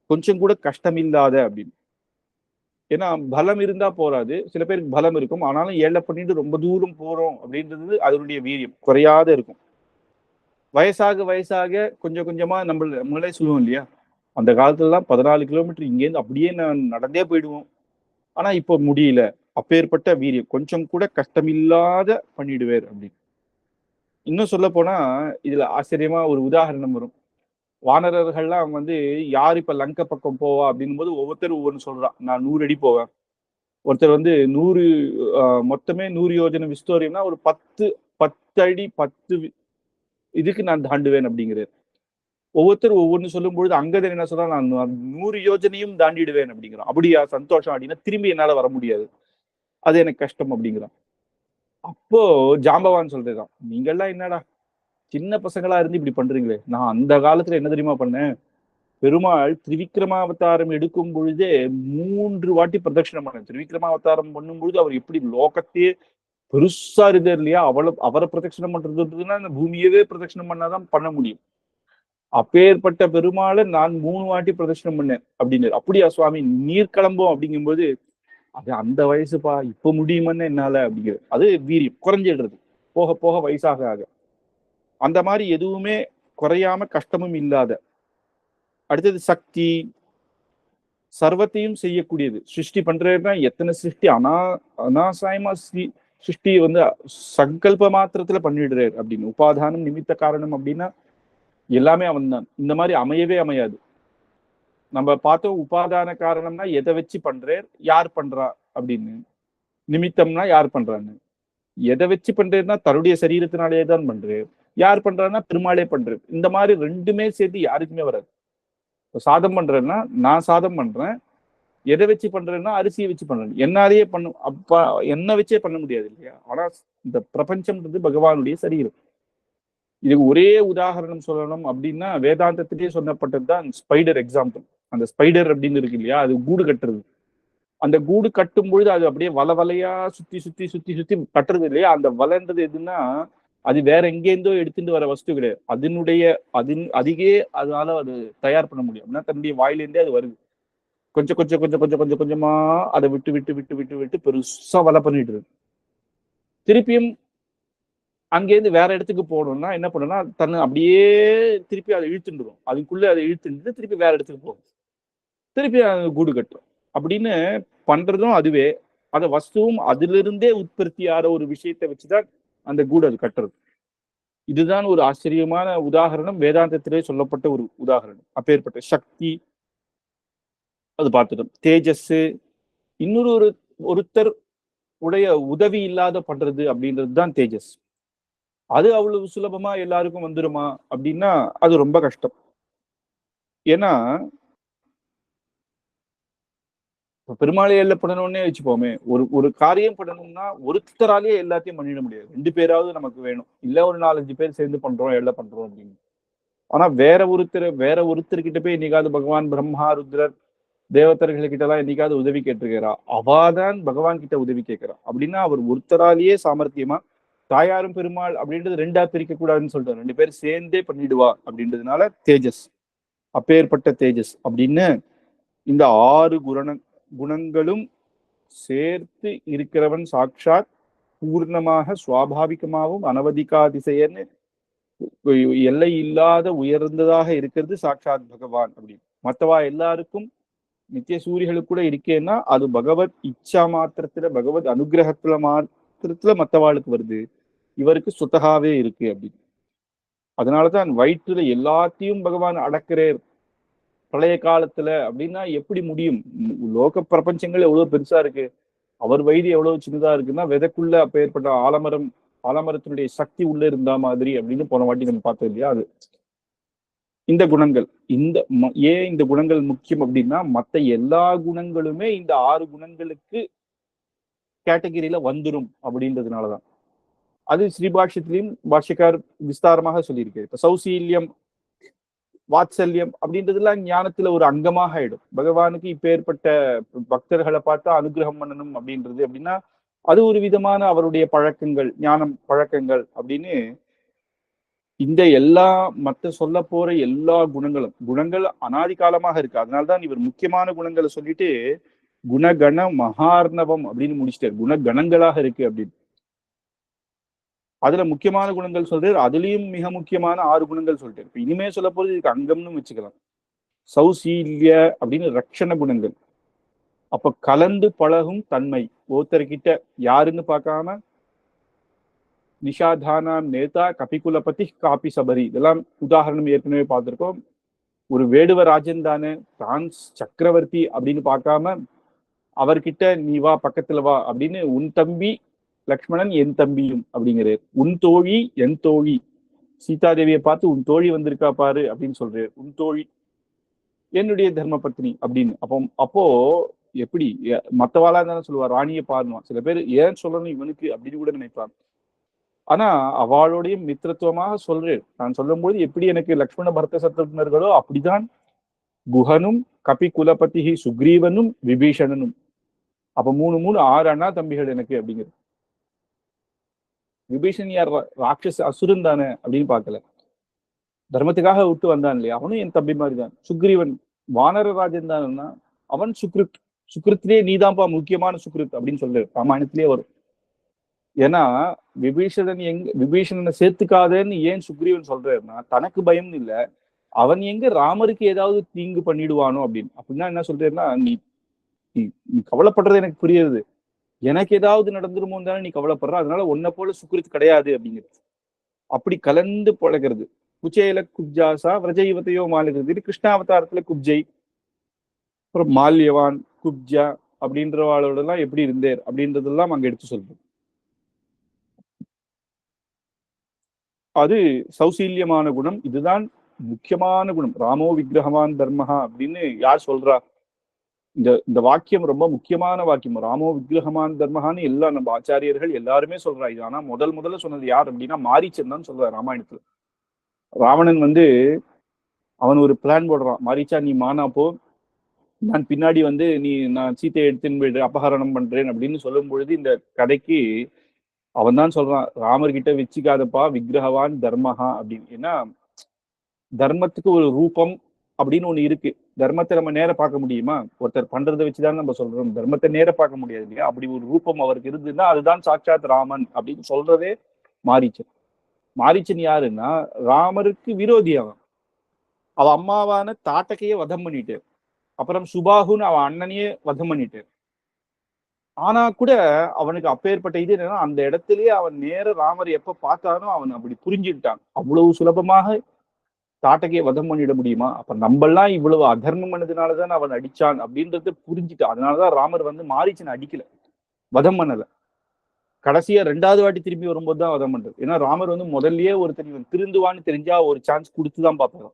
கொஞ்சம் கூட கஷ்டம் இல்லாத அப்படின்னு. ஏன்னா பலம் இருந்தா போராது, சில பேருக்கு பலம் இருக்கும், ஆனாலும் ஏழை பண்ணிட்டு ரொம்ப தூரம் போறோம் அப்படின்றது அதனுடைய வீரியம் குறையாத இருக்கும். வயசாக வயசாக கொஞ்சம் கொஞ்சமா நம்மளே சொல்லுவோம் இல்லையா, அந்த காலத்துலலாம் 14 கிலோமீட்டர் இங்கேருந்து அப்படியே நான் நடந்தே போயிடுவோம். ஆனா இப்போ முடியல. அப்பேற்பட்ட வீரியம், கொஞ்சம் கூட கஷ்டமில்லாத பண்ணிடுவார் அப்படின்னு. இன்னும் சொல்ல போனா இதுல ஆச்சரியமா ஒரு உதாரணம் வரும். வானரர்கள்லாம் யார் இப்ப லங்க பக்கம் போவா அப்படின்னும் போது ஒவ்வொருத்தரும் ஒவ்வொன்று சொல்றான். நான் 100 அடி போவேன். ஒருத்தர் 100 மொத்தமே 100 யோஜனை விஸ்தோரியம்னா ஒரு 10 அடி 10 இதுக்கு நான் தாண்டுவேன் அப்படிங்கிறார். ஒவ்வொருத்தரும் ஒவ்வொன்று சொல்லும் பொழுது அங்கதன் என்ன சொல்றான், நான் 100 யோஜனையும் தாண்டிடுவேன் அப்படிங்கிறான். அப்படியா, சந்தோஷம் அப்படின்னா, திரும்பி என்னால வர முடியாது, அது எனக்கு கஷ்டம் அப்படிங்கிறான். அப்போ ஜாம்பவான் சொல்றதுதான், நீங்கெல்லாம் என்னடா சின்ன பசங்களா இருந்து இப்படி பண்றீங்களே, நான் அந்த காலத்துல என்ன தெரியுமா பண்ணேன், பெருமாள் திரிவிக்ரமாவதாரம் எடுக்கும் பொழுதே 3 வாட்டி பிரதட்சணம் பண்ணேன். திரிவிக்ரமாவதாரம் பண்ணும் பொழுது அவர் எப்படி லோகத்தையே பெருசா இருக்கு இல்லையா, அவரை பிரதட்சணம் பண்றதுன்னா இந்த பூமியவே பிரதட்சணம் பண்ணாதான் பண்ண முடியும். அப்பேற்பட்ட பெருமாளை நான் 3 வாட்டி பிரதட்சணம் பண்ணேன் அப்படின்னு. அப்படியா சுவாமி, நீர் கிளம்போம் அப்படிங்கும்போது, அது அந்த வயசுப்பா, இப்ப முடியுமான்னு என்னால அப்படிங்கிறது. அது வீரியம் குறைஞ்சிடுறது போக போக வயசாக ஆக. அந்த மாதிரி எதுவுமே குறையாம கஷ்டமும் இல்லாத. அடுத்தது சக்தி. சர்வத்தையும் செய்யக்கூடியது. சிருஷ்டி பண்றதுன்னா எத்தனை சிருஷ்டி அனாசாயமா சிருஷ்டி வந்து சங்கல்ப மாத்திரத்துல பண்ணிடுறாரு அப்படின்னு. உபாதானம் நிமித்த காரணம் அப்படின்னா எல்லாமே அவன் தான். இந்த மாதிரி அமையவே அமையாது. நம்ம பார்த்தோம் உபாதான காரணம்னா எதை வச்சு பண்றார், யார் பண்றா அப்படின்னு. நிமித்தம்னா யார் பண்றான்னு. எதை வச்சு பண்றேன்னா தன்னுடைய சரீரத்தினாலே தான் பண்றாரு. யார் பண்றாருன்னா பெருமாளே பண்றாரு. இந்த மாதிரி ரெண்டுமே சேர்த்து யாருக்குமே வராது. சாதம் பண்றேன்னா நான் சாதம் பண்றேன், எதை வச்சு பண்றேன்னா அரிசியை வச்சு பண்றேன். என்னாலேயே பண்ண அப்ப என்ன வச்சே பண்ண முடியாது இல்லையா. ஆனா இந்த பிரபஞ்சம்ன்றது பகவானுடைய சரீரம். இதுக்கு ஒரே உதாரணம் சொல்லணும் அப்படின்னா வேதாந்தத்திலேயே சொல்லப்பட்டதுதான் ஸ்பைடர் எக்ஸாம்பிள். அந்த ஸ்பைடர் அப்படின்னு இருக்கு இல்லையா, அது கூடு கட்டுறது. அந்த கூடு கட்டும் பொழுது அது அப்படியே வலையா சுத்தி சுத்தி சுத்தி சுத்தி கட்டுறது இல்லையா. அந்த வலைன்றது எதுன்னா அது வேற எங்கேருந்தோ எடுத்துட்டு வர வஸ்து கிடையாது. அதிகே அதனால அது தயார் பண்ண முடியும் அப்படின்னா தன்னுடைய வாயிலேருந்தே அது வருது. கொஞ்சம் கொஞ்சம் கொஞ்சம் கொஞ்சம் கொஞ்சம் கொஞ்சமா அதை விட்டு விட்டு விட்டு விட்டு விட்டு பெருசா வலை பண்ணிட்டு இருக்கு. திருப்பியும் அங்கேருந்து வேற இடத்துக்கு போகணும்னா என்ன பண்ணணும்னா தன்னை அப்படியே திருப்பி அதை இழுத்துடும். அதுக்குள்ள அதை இழுத்துட்டு திருப்பி வேற இடத்துக்கு போகும். திருப்பி கூடு கட்டும் அப்படின்னு பண்றதும் அதுவே. அந்த வஸ்துவும் அதிலிருந்தே உற்பத்தியார ஒரு விஷயத்தை வச்சுதான் அந்த கூடு அது கட்டுறது. இதுதான் ஒரு ஆச்சரியமான உதாரணம். வேதாந்தத்திலே சொல்லப்பட்ட ஒரு உதாரணம். அப்பேற்பட்ட சக்தி அது பார்த்துட்டோம். தேஜஸ் இன்னொரு ஒருத்தர் உடைய உதவி இல்லாத பண்றது அப்படின்றது தான் தேஜஸ். அது அவ்வளவு சுலபமா எல்லாருக்கும் வந்துருமா அப்படின்னா அது ரொம்ப கஷ்டம். ஏன்னா பெருமாளை எல்ல பண்ணணும்னே வச்சுப்போமே, ஒரு காரியம் பண்ணணும்னா ஒருத்தராலேயே எல்லாத்தையும் பண்ணிட முடியாது. 2 பேராவது நமக்கு வேணும். இல்ல ஒரு 4-5 பேர் சேர்ந்து பண்றோம் எல்ல பண்றோம் அப்படின்னு. ஆனா வேற ஒருத்தர்கிட்ட போய் என்னைக்காவது பகவான் பிரம்மா ருத்ரர் தேவதர்கள் எல்லாம் என்னைக்காவது உதவி கேட்டிருக்கிறா? அவாதான் பகவான் கிட்ட உதவி கேட்கிறா. அப்படின்னா அவர் ஒருத்தராலேயே சாமர்த்தியமா தாயாரும் பெருமாள் அப்படின்றது 2ஆ பிரிக்க கூடாதுன்னு சொல்லிட்டார். 2 பேர் சேர்ந்தே பண்ணிடுவா அப்படின்றதுனால தேஜஸ், அப்பேற்பட்ட தேஜஸ் அப்படின்னு இந்த 6 குணங்களும் சேர்த்து இருக்கிறவன் சாட்சாத் பூர்ணமாக சுவாபாவிகமாகவும் அனவதிகாதிசையன்னு எல்லை இல்லாத உயர்ந்ததாக இருக்கிறது சாட்சாத் பகவான் அப்படின்னு. மற்றவா எல்லாருக்கும் நித்திய சூரியர்களுக்கு கூட இருக்கேன்னா அது பகவத் இச்சா மாத்திரத்துல பகவத் அனுகிரகத்துல மாத்திரத்துல மற்றவாளுக்கு வருது. இவருக்கு சுத்தகாவே இருக்கு அப்படின்னு. அதனாலதான் வயிற்றுல எல்லாத்தையும் பகவான் அடக்கிறேர் பழைய காலத்துல அப்படின்னா எப்படி முடியும்? லோக பிரபஞ்சங்கள் எவ்வளவு பெருசா இருக்கு, அவர் வயது எவ்வளவு சின்னதா இருக்குன்னா விதைக்குள்ள அப்ப ஏற்பட்ட ஆலமரத்தினுடைய சக்தி உள்ள இருந்தா மாதிரி அப்படின்னு போன வாட்டி நம்ம பார்த்தோம் இல்லையா. அது இந்த குணங்கள் ஏன் இந்த குணங்கள் முக்கியம் அப்படின்னா மற்ற எல்லா குணங்களுமே இந்த 6 குணங்களுக்கு கேட்டகரியில வந்துடும் அப்படின்றதுனாலதான். அது ஸ்ரீபாஷ்யத்திலையும் பாஷ்யக்கார் விஸ்தாரமாக சொல்லியிருக்காரு. இப்ப சௌசீல்யம் வாத்சல்யம் அப்படின்றதுலாம் ஞானத்துல ஒரு அங்கமாக ஆயிடும். பகவானுக்கு இப்ப ஏற்பட்ட பக்தர்களை பார்த்தா அனுகிரகம் பண்ணணும் அப்படின்றது அப்படின்னா அது ஒரு விதமான அவருடைய பழக்கங்கள், ஞானம் பழக்கங்கள் அப்படின்னு. இந்த எல்லா மற்ற சொல்ல போற எல்லா குணங்கள் அனாதி காலமாக இருக்கு. அதனால்தான் இவர் முக்கியமான குணங்களை சொல்லிட்டு குணகண மகார்ணவம் அப்படின்னு முடிச்சிட்டாரு. குணகணங்களாக இருக்கு அப்படின்னு. அதுல முக்கியமான குணங்கள் சொல்றாரு. அதுலயும் மிக முக்கியமான 6 குணங்கள் சொல்லிட்டாரு. இப்ப இனிமே சொல்ல போது இதுக்கு அங்கம்னு வச்சுக்கலாம். சௌசீல்ய அப்படின்னு ரட்சண குணங்கள். அப்ப கலந்து பழகும் தன்மை. ஒருத்தர்கிட்ட யாருன்னு பார்க்காம நிஷாதானாம் நேதா கபிகுலபதி காபி சபரி இதெல்லாம் உதாரணம் ஏற்கனவே பார்த்திருக்கோம். ஒரு வேடுவ ராஜன் தானே, தான் சக்கரவர்த்தி அப்படின்னு பார்க்காம அவர்கிட்ட நீ வா பக்கத்துல வா அப்படின்னு உன் தம்பி லக்ஷ்மணன் என் தம்பியும் அப்படிங்கிறார். உன் தோழி என் தோழி. சீதாதேவியை பார்த்து உன் தோழி வந்திருக்கா பாரு அப்படின்னு சொல்றாரு. உன் தோழி என்னுடைய தர்ம பத்னி அப்படின்னு. அப்போ எப்படி மத்தவாளா தானே சொல்லுவா ராணியை பாருவான். சில பேர் ஏன் சொல்லணும் இவனுக்கு அப்படின்னு கூட நினைப்பாங்க. ஆனா அவளுடைய மித்திரத்துவமாக சொல்றேன். நான் சொல்லும் போது எப்படி எனக்கு லக்ஷ்மண பரத சத்ருக்னர்களோ அப்படிதான் குஹனும் கபி குலபதி சுக்ரீவனும் விபீஷணனும். அப்ப 6 அண்ணா தம்பிகள் எனக்கு அப்படிங்கிறது. விபீஷன் யார்? ராட்சச அசுரன் தானே அப்படின்னு பார்க்கல. தர்மத்துக்காக விட்டு வந்தான் இல்லையா, அவனும் என் தம்பி மாதிரி தான். சுக்ரீவன் வானரராஜன் தானா, அவன் சுக்ருத்திலே நீதான்ப்பா முக்கியமான சுக்ருத் அப்படின்னு சொல்றாரு. ராமாயணத்திலே வரும். ஏன்னா விபீஷணனை சேர்த்துக்காதேன்னு ஏன் சுக்ரீவன் சொல்றாருன்னா தனக்கு பயம் இல்லை, அவன் எங்க ராமருக்கு ஏதாவது தீங்கு பண்ணிடுவானோ அப்படின்னு. அப்படின்னா என்ன சொல்றேன்னா, நீ நீ கவலைப்படுறது எனக்கு புரியுது. எனக்கு ஏதாவது நடந்துருமோ தானே நீ கவலைப்படுற, அதனால உன்னை போல சுக்ரித் கிடையாது அப்படிங்கிறது. அப்படி கலந்து பழகிறது. குச்சேல குப்ஜாசா விரஜைவத்தையோ மாலுகிறது. இது கிருஷ்ணாவதாரத்துல குப்ஜை, அப்புறம் மால்யவான், குப்ஜா அப்படின்றவாளோட எல்லாம் எப்படி இருந்தேர் அப்படின்றதெல்லாம் அங்க எடுத்து சொல்றோம். அது சௌசீல்யமான குணம். இதுதான் முக்கியமான குணம். ராமோ விக்கிரகவான் தர்மஹா அப்படின்னு யார் சொல்றா? இந்த வாக்கியம் ரொம்ப முக்கியமான வாக்கியம். ராமோ விக்கிரகமான் தர்மஹான்னு எல்லாம் நம்ம ஆச்சாரியர்கள் எல்லாருமே சொல்றா. இது ஆனா முதல்ல சொன்னது யார் அப்படின்னா மாரீச்சன் தான் சொல்றாரு ராமாயணத்துல. ராவணன் வந்து அவன் ஒரு பிளான் போடுறான். மாரீச்சா நீ மானா போ, நான் பின்னாடி வந்து நான் சீத்தையை எடுத்துன்னு அபகரணம் பண்றேன் அப்படின்னு சொல்லும் பொழுது இந்த கதைக்கு அவன் தான் சொல்றான், ராமர்கிட்ட வச்சுக்காதப்பா விக்கிரகவான் தர்மஹா அப்படின்னு. ஏன்னா தர்மத்துக்கு ஒரு ரூபம் அப்படின்னு ஒண்ணு இருக்கு. தர்மத்தை நம்ம நேர பார்க்க முடியுமா? ஒருத்தர் பண்றதை வச்சுதான் நம்ம சொல்றோம். தர்மத்தை நேர பார்க்க முடியாது இல்லையா? அப்படி ஒரு ரூபம் அவருக்கு இருந்ததுன்னா அதுதான் சாட்சாத் ராமன் அப்படின்னு சொல்றதே மாரீச்சன். மாரீச்சன் யாருன்னா ராமருக்கு விரோதி. அவன் அம்மாவான தாட்டகையே வதம் பண்ணிட்டு, அப்புறம் சுபாகுன்னு அவன் அண்ணனையே வதம் பண்ணிட்டு, ஆனா கூட அவனுக்கு அப்பேற்பட்ட இது என்னன்னா அந்த இடத்திலேயே அவன் நேர ராமர் எப்ப பார்த்தானோ அவன் அப்படி புரிஞ்சுக்கிட்டான். அவ்வளவு சுலபமாக தாட்டகையை வதம் பண்ணிட முடியுமா? அப்ப நம்மெல்லாம் இவ்வளவு அதர்மம் பண்ணதுனாலதான் அவன் அடிச்சான் அப்படின்றத புரிஞ்சுட்டான். அதனாலதான் ராமர் வந்து மாரீச்சனை அடிக்கல, வதம் பண்ணல. கடைசியா 2வது வாட்டி திரும்பி வரும்போது தான் வதம் பண்றது. ஏன்னா ராமர் வந்து முதல்லயே ஒருத்தர் இவன் திருந்துவான்னு தெரிஞ்சா ஒரு சான்ஸ் கொடுத்துதான் பார்ப்பாங்க.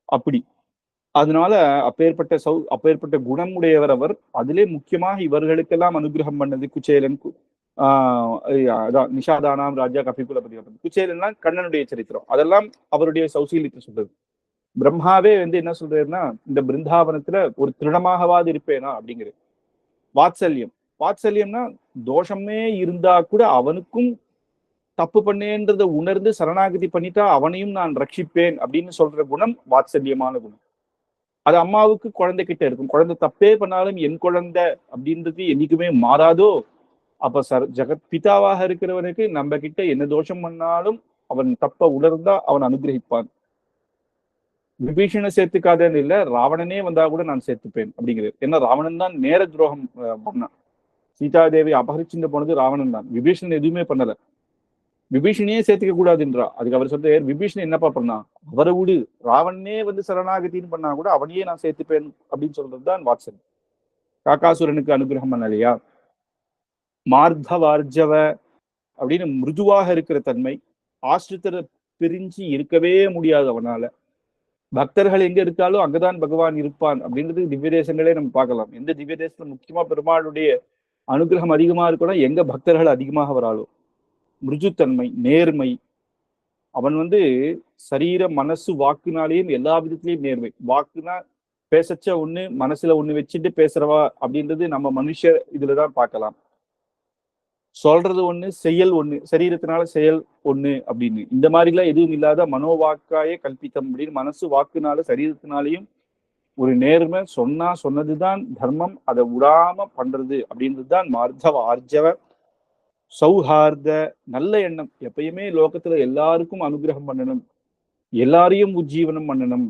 அப்படி அதனால அப்பேற்பட்ட குணமுடையவர் அவர். அதிலே முக்கியமாக இவர்களுக்கெல்லாம் அனுகிரகம் பண்ணது குச்சேலன், அதான் நிஷாதானாம் ராஜா கபிகுலபதி. குச்சேலன்லாம் கண்ணனுடைய சரித்திரம், அதெல்லாம் அவருடைய சௌசீல்யத்தை சொல்றது. பிரம்மாவே வந்து என்ன சொல்றாருன்னா, இந்த பிருந்தாவனத்துல ஒரு திருடமாகவாது இருப்பேனா அப்படிங்கிறது. வாத்சல்யம். வாத்சல்யம்னா தோஷமே இருந்தா கூட அவனுக்கும் தப்பு பண்ணேன்றதை உணர்ந்து சரணாகதி பண்ணிட்டா அவனையும் நான் ரட்சிப்பேன் அப்படின்னு சொல்ற குணம் வாத்சல்யமான குணம். அது அம்மாவுக்கு குழந்தை கிட்ட இருக்கும். குழந்தை தப்பே பண்ணாலும் என் குழந்தை அப்படின்றது என்னைக்குமே மாறாதோ. அப்ப ஜெகத் பிதாவாக இருக்கிறவனுக்கு நம்ம கிட்ட என்ன தோஷம் பண்ணாலும் அவன் தப்ப உணர்ந்தா அவன் அனுகிரகிப்பான். விபீஷண சேர்த்துக்காதன்னு இல்ல, ராவணனே வந்தா கூட நான் சேர்த்துப்பேன் அப்படிங்கிறது. ஏன்னா ராவணன் தான் நேர துரோகம் பண்ணான். சீதாதேவி அபகரிச்சுட்டு போனது ராவணன் தான், விபீஷணன் எதுவுமே பண்ணல. விபீஷணையே சேர்த்துக்க கூடாதுன்றா. அதுக்கு அவர் சொல்ற விபீஷணன் என்னப்பா பண்ணா, அவரை விடு, ராவணனே வந்து சரணாகத்தின்னு பண்ணா கூட அவனையே நான் சேர்த்துப்பேன் அப்படின்னு சொல்றதுதான் வாட்சன். காக்காசுரனுக்கு அனுகிரகம் பண்ணலையா? மார்தவார்ஜவ அப்படின்னு மிருதுவாக இருக்கிற தன்மை, ஆசிரித்தரை பிரிஞ்சு இருக்கவே முடியாது அவனால. பக்தர்கள் எங்க இருக்காலும் அங்கதான் பகவான் இருப்பான் அப்படின்றது திவ்ய தேசங்களே நம்ம பார்க்கலாம். எந்த திவ்ய தேசத்துல முக்கியமா பெருமாளுடைய அனுகிரகம் அதிகமா இருக்கணும், எங்க பக்தர்கள் அதிகமாக வராலும். மிருதுத்தன்மை, நேர்மை. அவன் வந்து சரீர மனசு வாக்குனாலேயும் எல்லா விதத்திலையும் நேர்மை. வாக்குனா பேசச்ச ஒண்ணு, மனசுல ஒண்ணு வச்சுட்டு பேசுறவா அப்படின்றது நம்ம மனுஷ இதுலதான் பார்க்கலாம். சொல்றது ஒண்ணு, செயல் ஒண்ணு, சரீரத்தினால செயல் ஒண்ணு அப்படின்னு. இந்த மாதிரி எல்லாம் எதுவும் இல்லாத மனோவாக்காயே கல்பித்தம் அப்படின்னு மனசு வாக்குனால சரீரத்தினாலையும் ஒரு நேர்மை. சொன்னதுதான் தர்மம், அதை விடாம பண்றது அப்படின்றது தான் மார்த்தவ ஆர்ஜவ. சௌஹார்த, நல்ல எண்ணம். எப்பயுமே லோகத்துல எல்லாருக்கும் அனுகிரகம் பண்ணணும், எல்லாரையும் உஜ்ஜீவனம் பண்ணணும்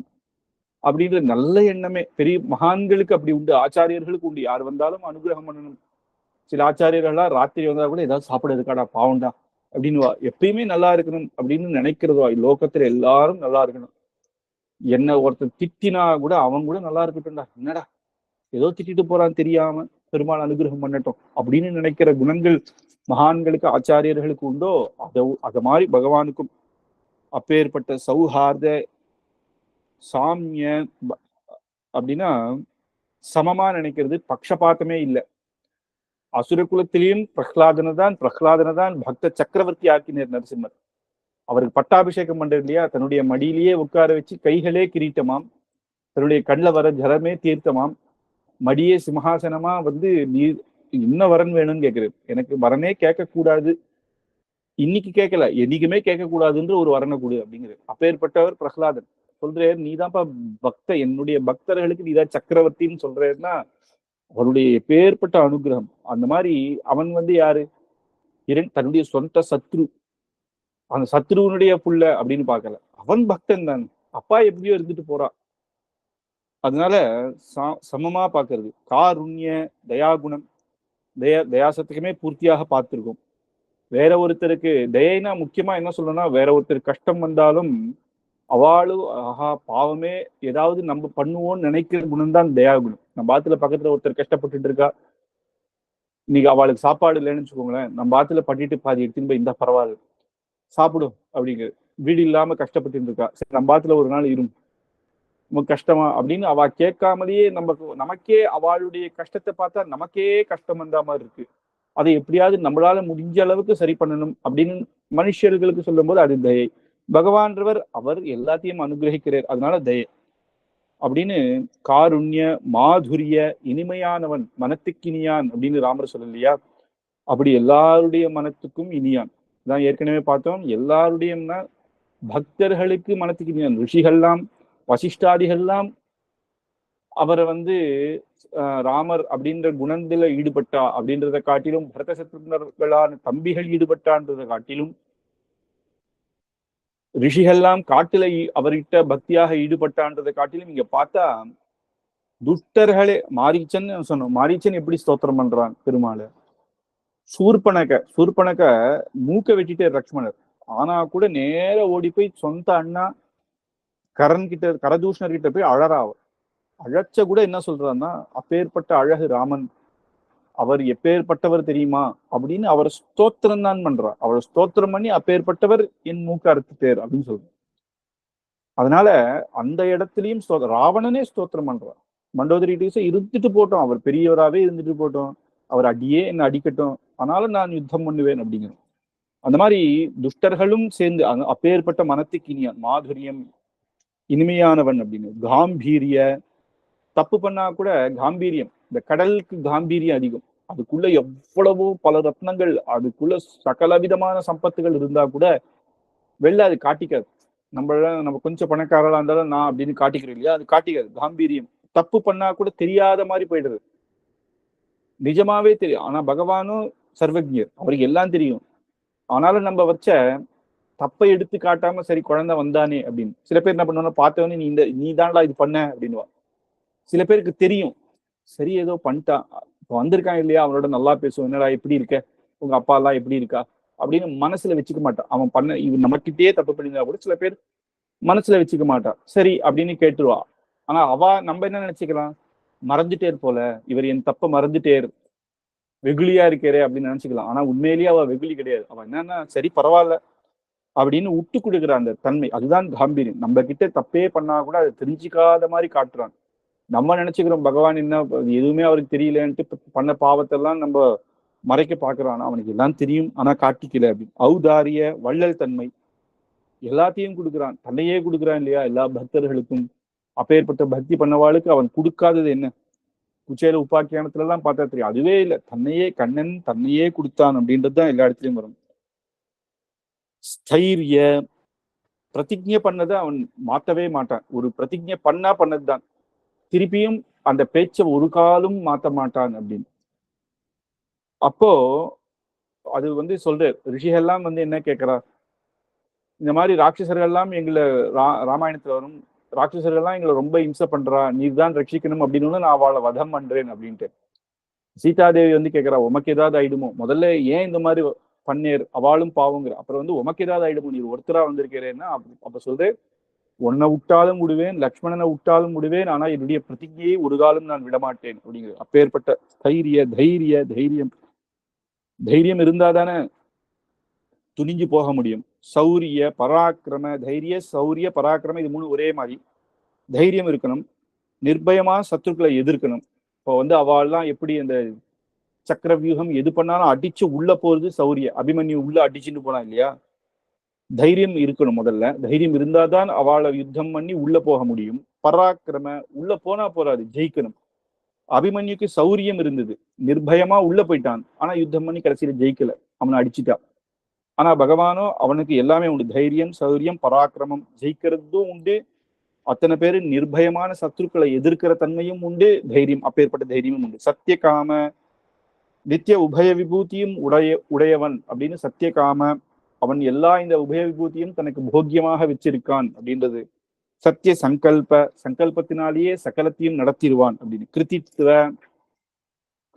அப்படின்ற நல்ல எண்ணமே. பெரிய மகான்களுக்கு அப்படி உண்டு, ஆச்சாரியர்களுக்கு உண்டு. யார் வந்தாலும் அனுகிரகம் பண்ணணும். சில ஆச்சாரியர்கள்லாம் ராத்திரி வந்தா கூட ஏதாவது சாப்பிட இருக்காடா பாவண்டா அப்படின்னுவா. எப்பயுமே நல்லா இருக்கணும் அப்படின்னு நினைக்கிறதுவா. லோகத்துல எல்லாரும் நல்லா இருக்கணும். என்ன ஒருத்தர் திட்டினா கூட அவன் கூட நல்லா இருக்கட்டும்டா, என்னடா ஏதோ திட்டிட்டு போறான்னு தெரியாம பெருமாள் அனுகிரகம் பண்ணட்டும் அப்படின்னு நினைக்கிற குணங்கள் மகான்களுக்கு ஆச்சாரியர்களுக்கு உண்டோ, அத மாதிரி பகவானுக்கும். அப்பேற்பட்ட சௌஹார்த சாமிய அப்படின்னா சமமா நினைக்கிறது, பக்ஷபாத்தமே இல்லை. அசுர குலத்திலையும் பிரஹ்லாதனை தான் பக்த சக்கரவர்த்தி ஆக்கினார் நரசிம்மர். அவருக்கு பட்டாபிஷேகம் பண்றது இல்லையா, தன்னுடைய மடியிலேயே உட்கார வச்சு கைகளே கிரீட்டமாம், தன்னுடைய கண்ணில் வர ஜலமே தீர்த்தமாம், மடியே சிம்ஹாசனமா வந்து நீ என்ன வரன் வேணும்னு கேட்கிறது. எனக்கு வரனே கேட்க கூடாது, இன்னைக்கு கேட்கல என்னைக்குமே கேட்க கூடாதுன்ற ஒரு வரனை கொடு அப்படிங்கிறது. அப்பேற்பட்டவர் பிரஹ்லாதன். சொல்றாரு, நீதான்ப்பா என்னுடைய பக்தர்களுக்கு நீதான் சக்கரவர்த்தின்னு சொல்றேன்னா அவருடைய எப்பேற்பட்ட அனுகிரகம். அந்த மாதிரி அவன் வந்து யாரு, தன்னுடைய சொந்த சத்ரு, அந்த சத்ருவனுடைய புள்ள அப்படின்னு பார்க்கல, அவன் பக்தன் தான். அப்பா எப்படியோ இருந்துட்டு போறா. அதனால சமமா பாக்குறது. காருண்ய தயாகுணம், தயாசத்துக்குமே பூர்த்தியாக பார்த்திருக்கோம். வேற ஒருத்தருக்கு தயைனா முக்கியமா என்ன சொல்லணும்னா, வேற ஒருத்தர் கஷ்டம் வந்தாலும் அவாளும் ஆஹா பாவமே, ஏதாவது நம்ம பண்ணுவோம்னு நினைக்கிற குணம் தான் தயா குணம். நம்ம ஆத்துல பக்கத்துல ஒருத்தர் கஷ்டப்பட்டுட்டு இருக்கா, இன்னைக்கு அவளுக்கு சாப்பாடு இல்லைன்னு வச்சுக்கோங்களேன், நம்ம ஆத்துல பட்டிட்டு பாதி எடுத்துன்னு போய் இந்த பரவாயில்ல சாப்பிடும் அப்படிங்கிற. வீடு இல்லாம கஷ்டப்பட்டு இருக்கா, சரி நம்ம ஆத்துல ஒரு நாள் இரும், நமக்கு கஷ்டமா அப்படின்னு அவ கேட்காமலேயே நமக்கே அவளுடைய கஷ்டத்தை பார்த்தா நமக்கே கஷ்டம் வந்த மாதிரி இருக்கு. அதை எப்படியாவது நம்மளால முடிஞ்ச அளவுக்கு சரி பண்ணணும் அப்படின்னு மனுஷர்களுக்கு சொல்லும் போது அது தயை. பகவான்றவர் அவர் எல்லாத்தையும் அனுகிரகிக்கிறார், அதனால தயை அப்படின்னு. காருண்ய மாதுரிய இனிமையானவன், மனத்துக்கு இனியான் அப்படின்னு ராமர் சொல்லலையா, அப்படி எல்லாருடைய மனத்துக்கும் இனியான் தான். ஏற்கனவே பார்த்தோம், எல்லாருடையம்னா பக்தர்களுக்கு மனத்துக்கு இனியான். ரிஷிகள்லாம் வசிஷ்டாதிகள்லாம் அவரை ராமர் அப்படின்ற குணத்துல ஈடுபட்டா அப்படின்றத காட்டிலும், பரத சத்ருகளான தம்பிகள் ஈடுபட்டான்றதை காட்டிலும், ரிஷிகள்லாம் காட்டுல அவர்கிட்ட பக்தியாக ஈடுபட்டான்றதை காட்டிலும் இங்க பார்த்தா துஷ்டர்களே. மாரீச்சன் சொன்னோம், மாரீச்சன் எப்படி ஸ்தோத்திரம் பண்றான் பெருமாளை. சூர்பனக மூக்க வெட்டிட்டே லக்ஷ்மணர், ஆனா கூட நேர ஓடி போய் சொந்த அண்ணா கரதூஷணர் கிட்ட போய் அழறாவ. அழச்ச கூட என்ன சொல்றான்னா, அப்பேற்பட்ட அழகு ராமன், அவர் எப்பேற்பட்டவர் தெரியுமா அப்படின்னு அவர் ஸ்தோத்திரம் தான் பண்றா. அவர் ஸ்தோத்திரம் பண்ணி அப்பேற்பட்டவர் என் மூக்க அறுத்துட்டேர் அப்படின்னு சொல்ற. அதனால அந்த இடத்துலயும் ராவணனே ஸ்தோத்திரம் பண்றான். மண்டோதரி டீஸை இருந்துட்டு போட்டோம், அவர் பெரியவராகவே இருந்துட்டு போட்டோம், அவர் அடியே என்ன அடிக்கட்டும், ஆனாலும் நான் யுத்தம் பண்ணுவேன் அப்படிங்கிறோம். அந்த மாதிரி துஷ்டர்களும் சேர்ந்து அப்பேற்பட்ட மனத்துக்கு இனியான், மாதுரியம், இனிமையானவன் அப்படின்னு. காம்பீரிய, தப்பு பண்ணா கூட காம்பீரியம். இந்த கடலுக்கு காம்பீரியம் அதிகம், அதுக்குள்ள எவ்வளவோ பல ரத்னங்கள், அதுக்குள்ள சகல விதமான சம்பத்துகள் இருந்தா கூட வெளில அது காட்டிக்காது. நம்ம கொஞ்சம் பணக்காரலா இருந்தாலும் நான் அப்படின்னு காட்டிக்கிறோம் இல்லையா, அது காட்டிக்காது. காம்பீரியம். தப்பு பண்ணா கூட தெரியாத மாதிரி போயிடுது, நிஜமாவே தெரியும். ஆனா பகவானும் சர்வஜர், அவருக்கு எல்லாம் தெரியும். ஆனாலும் நம்ம வச்ச தப்பை எடுத்து காட்டாம சரி குழந்தை வந்தானே அப்படின்னு. சில பேர் என்ன பண்ணுவாங்க, பார்த்தவனே நீ தான்டா இது பண்ண அப்படின்னுவா. சில பேருக்கு தெரியும், சரி ஏதோ பண்ணிட்டான், இப்போ வந்திருக்கான் இல்லையா, அவனோட நல்லா பேசுவோம், என்னடா எப்படி இருக்க, உங்க அப்பா எல்லாம் எப்படி இருக்கா அப்படின்னு மனசுல வச்சுக்க மாட்டான். அவன் பண்ண இவன் நம்மகிட்டயே தப்பு பண்ணியிருந்தா கூட சில பேர் மனசுல வச்சுக்க மாட்டான், சரி அப்படின்னு கேட்டுருவா. ஆனா நம்ம என்ன நினைச்சுக்கலாம், மறந்துட்டேர் போல, இவர் என் தப்ப மறந்துட்டேர், வெகுளியா இருக்கிறே அப்படின்னு நினைச்சுக்கலாம். ஆனா உண்மையிலேயே அவ வெகுளி கிடையாது. அவ என்னன்னா சரி பரவாயில்ல அப்படின்னு விட்டு கொடுக்குற அந்த தன்மை, அதுதான் காம்பீரியம். நம்ம கிட்ட தப்பே பண்ணா கூட அதை தெரிஞ்சுக்காத மாதிரி காட்டுறான். நம்ம நினைச்சுக்கிறோம் பகவான் என்ன எதுவுமே அவருக்கு தெரியலன்ட்டு பண்ண பாவத்தெல்லாம் நம்ம மறைக்க பாக்குறான், அவனுக்கு எல்லாம் தெரியும் ஆனா காட்டிக்கல அப்படின்னு. ஔதாரிய, வள்ளல் தன்மை, எல்லாத்தையும் கொடுக்குறான், தன்னையே கொடுக்குறான் இல்லையா எல்லா பக்தர்களுக்கும். அப்பேற்பட்ட பக்தி பண்ணவாளுக்கு அவன் கொடுக்காதது என்ன? குச்சேல உபாக்கியானத்துல எல்லாம் பார்த்தா தெரியும், அதுவே இல்லை, தன்னையே கண்ணன் தன்னையே கொடுத்தான் அப்படின்றதுதான் எல்லா இடத்துலயும் வரும். ஸ்தைரிய, பிரதிஜை பண்ணதை அவன் மாத்தவே மாட்டான். ஒரு பிரதிஜை பண்ணதுதான், திருப்பியும் அந்த பேச்சை ஒரு காலும் மாத்த மாட்டான் அப்படின்னு. அப்போ அது சொல்ற ரிஷிகள்லாம் என்ன கேட்கிறா, இந்த மாதிரி ராட்சசர்கள்லாம் எங்களை ராமாயணத்துல வரும், ராட்சசர்கள்லாம் எங்களை ரொம்ப இம்சை பண்றா, நீர் தான் ரட்சிக்கணும் அப்படின்னு நான் அவளை வதம் பண்றேன் அப்படின்ட்டு. சீதாதேவி கேட்கிறா, உமக்கு ஏதாவது ஆயிடுமோ, முதல்ல ஏன் இந்த மாதிரி பண்ணேர், அவளும் பாவங்கிற, அப்புறம் உமக்கு ஏதாவது ஆயிடுமோ, நீர் ஒருத்தரா வந்திருக்கிறேன்னா. அப்ப சொல்றேன், உன்னை விட்டாலும் விடுவேன், லக்ஷ்மணனை விட்டாலும் விடுவேன், ஆனா என்னுடைய பிரதிஜையை ஒரு காலம் நான் விடமாட்டேன் அப்படிங்கிறது. அப்பேற்பட்ட தைரியம் தைரியம் இருந்தாதானே துணிஞ்சு போக முடியும். சௌரிய பராக்கிரம, தைரிய சௌரிய பராக்கிரம, இது மூணு ஒரே மாதிரி. தைரியம் இருக்கணும், நிர்பயமா சத்துருக்களை எதிர்க்கணும். இப்போ அவள்லாம் எப்படி அந்த சக்கர வியூகம் எது பண்ணாலும் அடிச்சு உள்ள போறது சௌரிய. அபிமன்யு உள்ள அடிச்சுட்டு போனா இல்லையா, தைரியம் இருக்கணும். முதல்ல தைரியம் இருந்தாதான் அவளை யுத்தம் பண்ணி உள்ள போக முடியும். பராக்கிரம, உள்ள போனா போறாது, ஜெயிக்கணும். அபிமன்யுக்கு சௌரியம் இருந்தது, நிர்பயமா உள்ள போயிட்டான், ஆனா யுத்தம் பண்ணி கடைசியில ஜெயிக்கல, அவனை அடிச்சுட்டான். ஆனா பகவானோ அவனுக்கு எல்லாமே உண்டு, தைரியம் சௌரியம் பராக்கிரமம், ஜெயிக்கிறதும் உண்டு, அத்தனை பேரு நிர்பயமான சத்துருக்களை எதிர்க்கிற தன்மையும் உண்டு, தைரியம், அப்பேற்பட்ட தைரியமும் உண்டு. சத்தியகாம, நித்திய உபய விபூதியும் உடையவன் அப்படின்னு. சத்தியகாம, அவன் எல்லா இந்த உபய விபூதியும் தனக்கு போக்கியமாக வச்சிருக்கான் அப்படின்றது. சத்திய சங்கல்ப, சங்கல்பத்தினாலேயே சகலத்தையும் நடத்திடுவான் அப்படின்னு.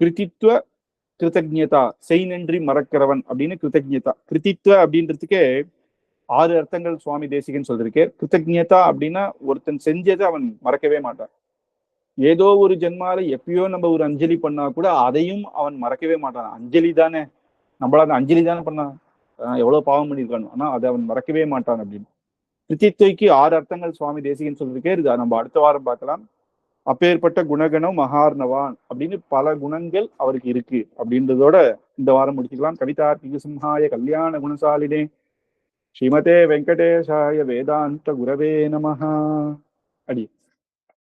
கிருதித்துவ கிருத்தஜ்ஞதா, செய் நன்றி மறக்கிறவன் அப்படின்னு கிருத்தஜ்ஞதா. கிருதித்துவ அப்படின்றதுக்கே 6 அர்த்தங்கள் சுவாமி தேசிகன் சொல்லிருக்கு. கிருத்தஜ்ஞதா அப்படின்னா ஒருத்தன் செஞ்சதை அவன் மறக்கவே மாட்டான். ஏதோ ஒரு ஜென்மால எப்பயோ நம்ம ஒரு அஞ்சலி பண்ணா கூட அதையும் அவன் மறக்கவே மாட்டான். அஞ்சலி தானே, நம்மள அந்த அஞ்சலி தானே பண்ணான், எவ்வளவு பாவம் பண்ணியிருக்கானு, ஆனா அதை அவன் மறக்கவே மாட்டான் அப்படின்னு. கிருத்தித்துவைக்கு 6 அர்த்தங்கள் சுவாமி தேசிகன் சொல்லிருக்கே. இது நம்ம அடுத்த வாரம் பார்க்கலாம். அப்பேற்பட்ட குணகணம் மகார்ணவான் அப்படின்னு பல குணங்கள் அவருக்கு இருக்கு அப்படின்றதோட இந்த வாரம் முடிச்சுக்கலாம். கவிதார்த்திக சிம்ஹாய கல்யாண குணசாலினே ஸ்ரீமதே வெங்கடேஷாய வேதாந்த குரவே நமஹ. அடி.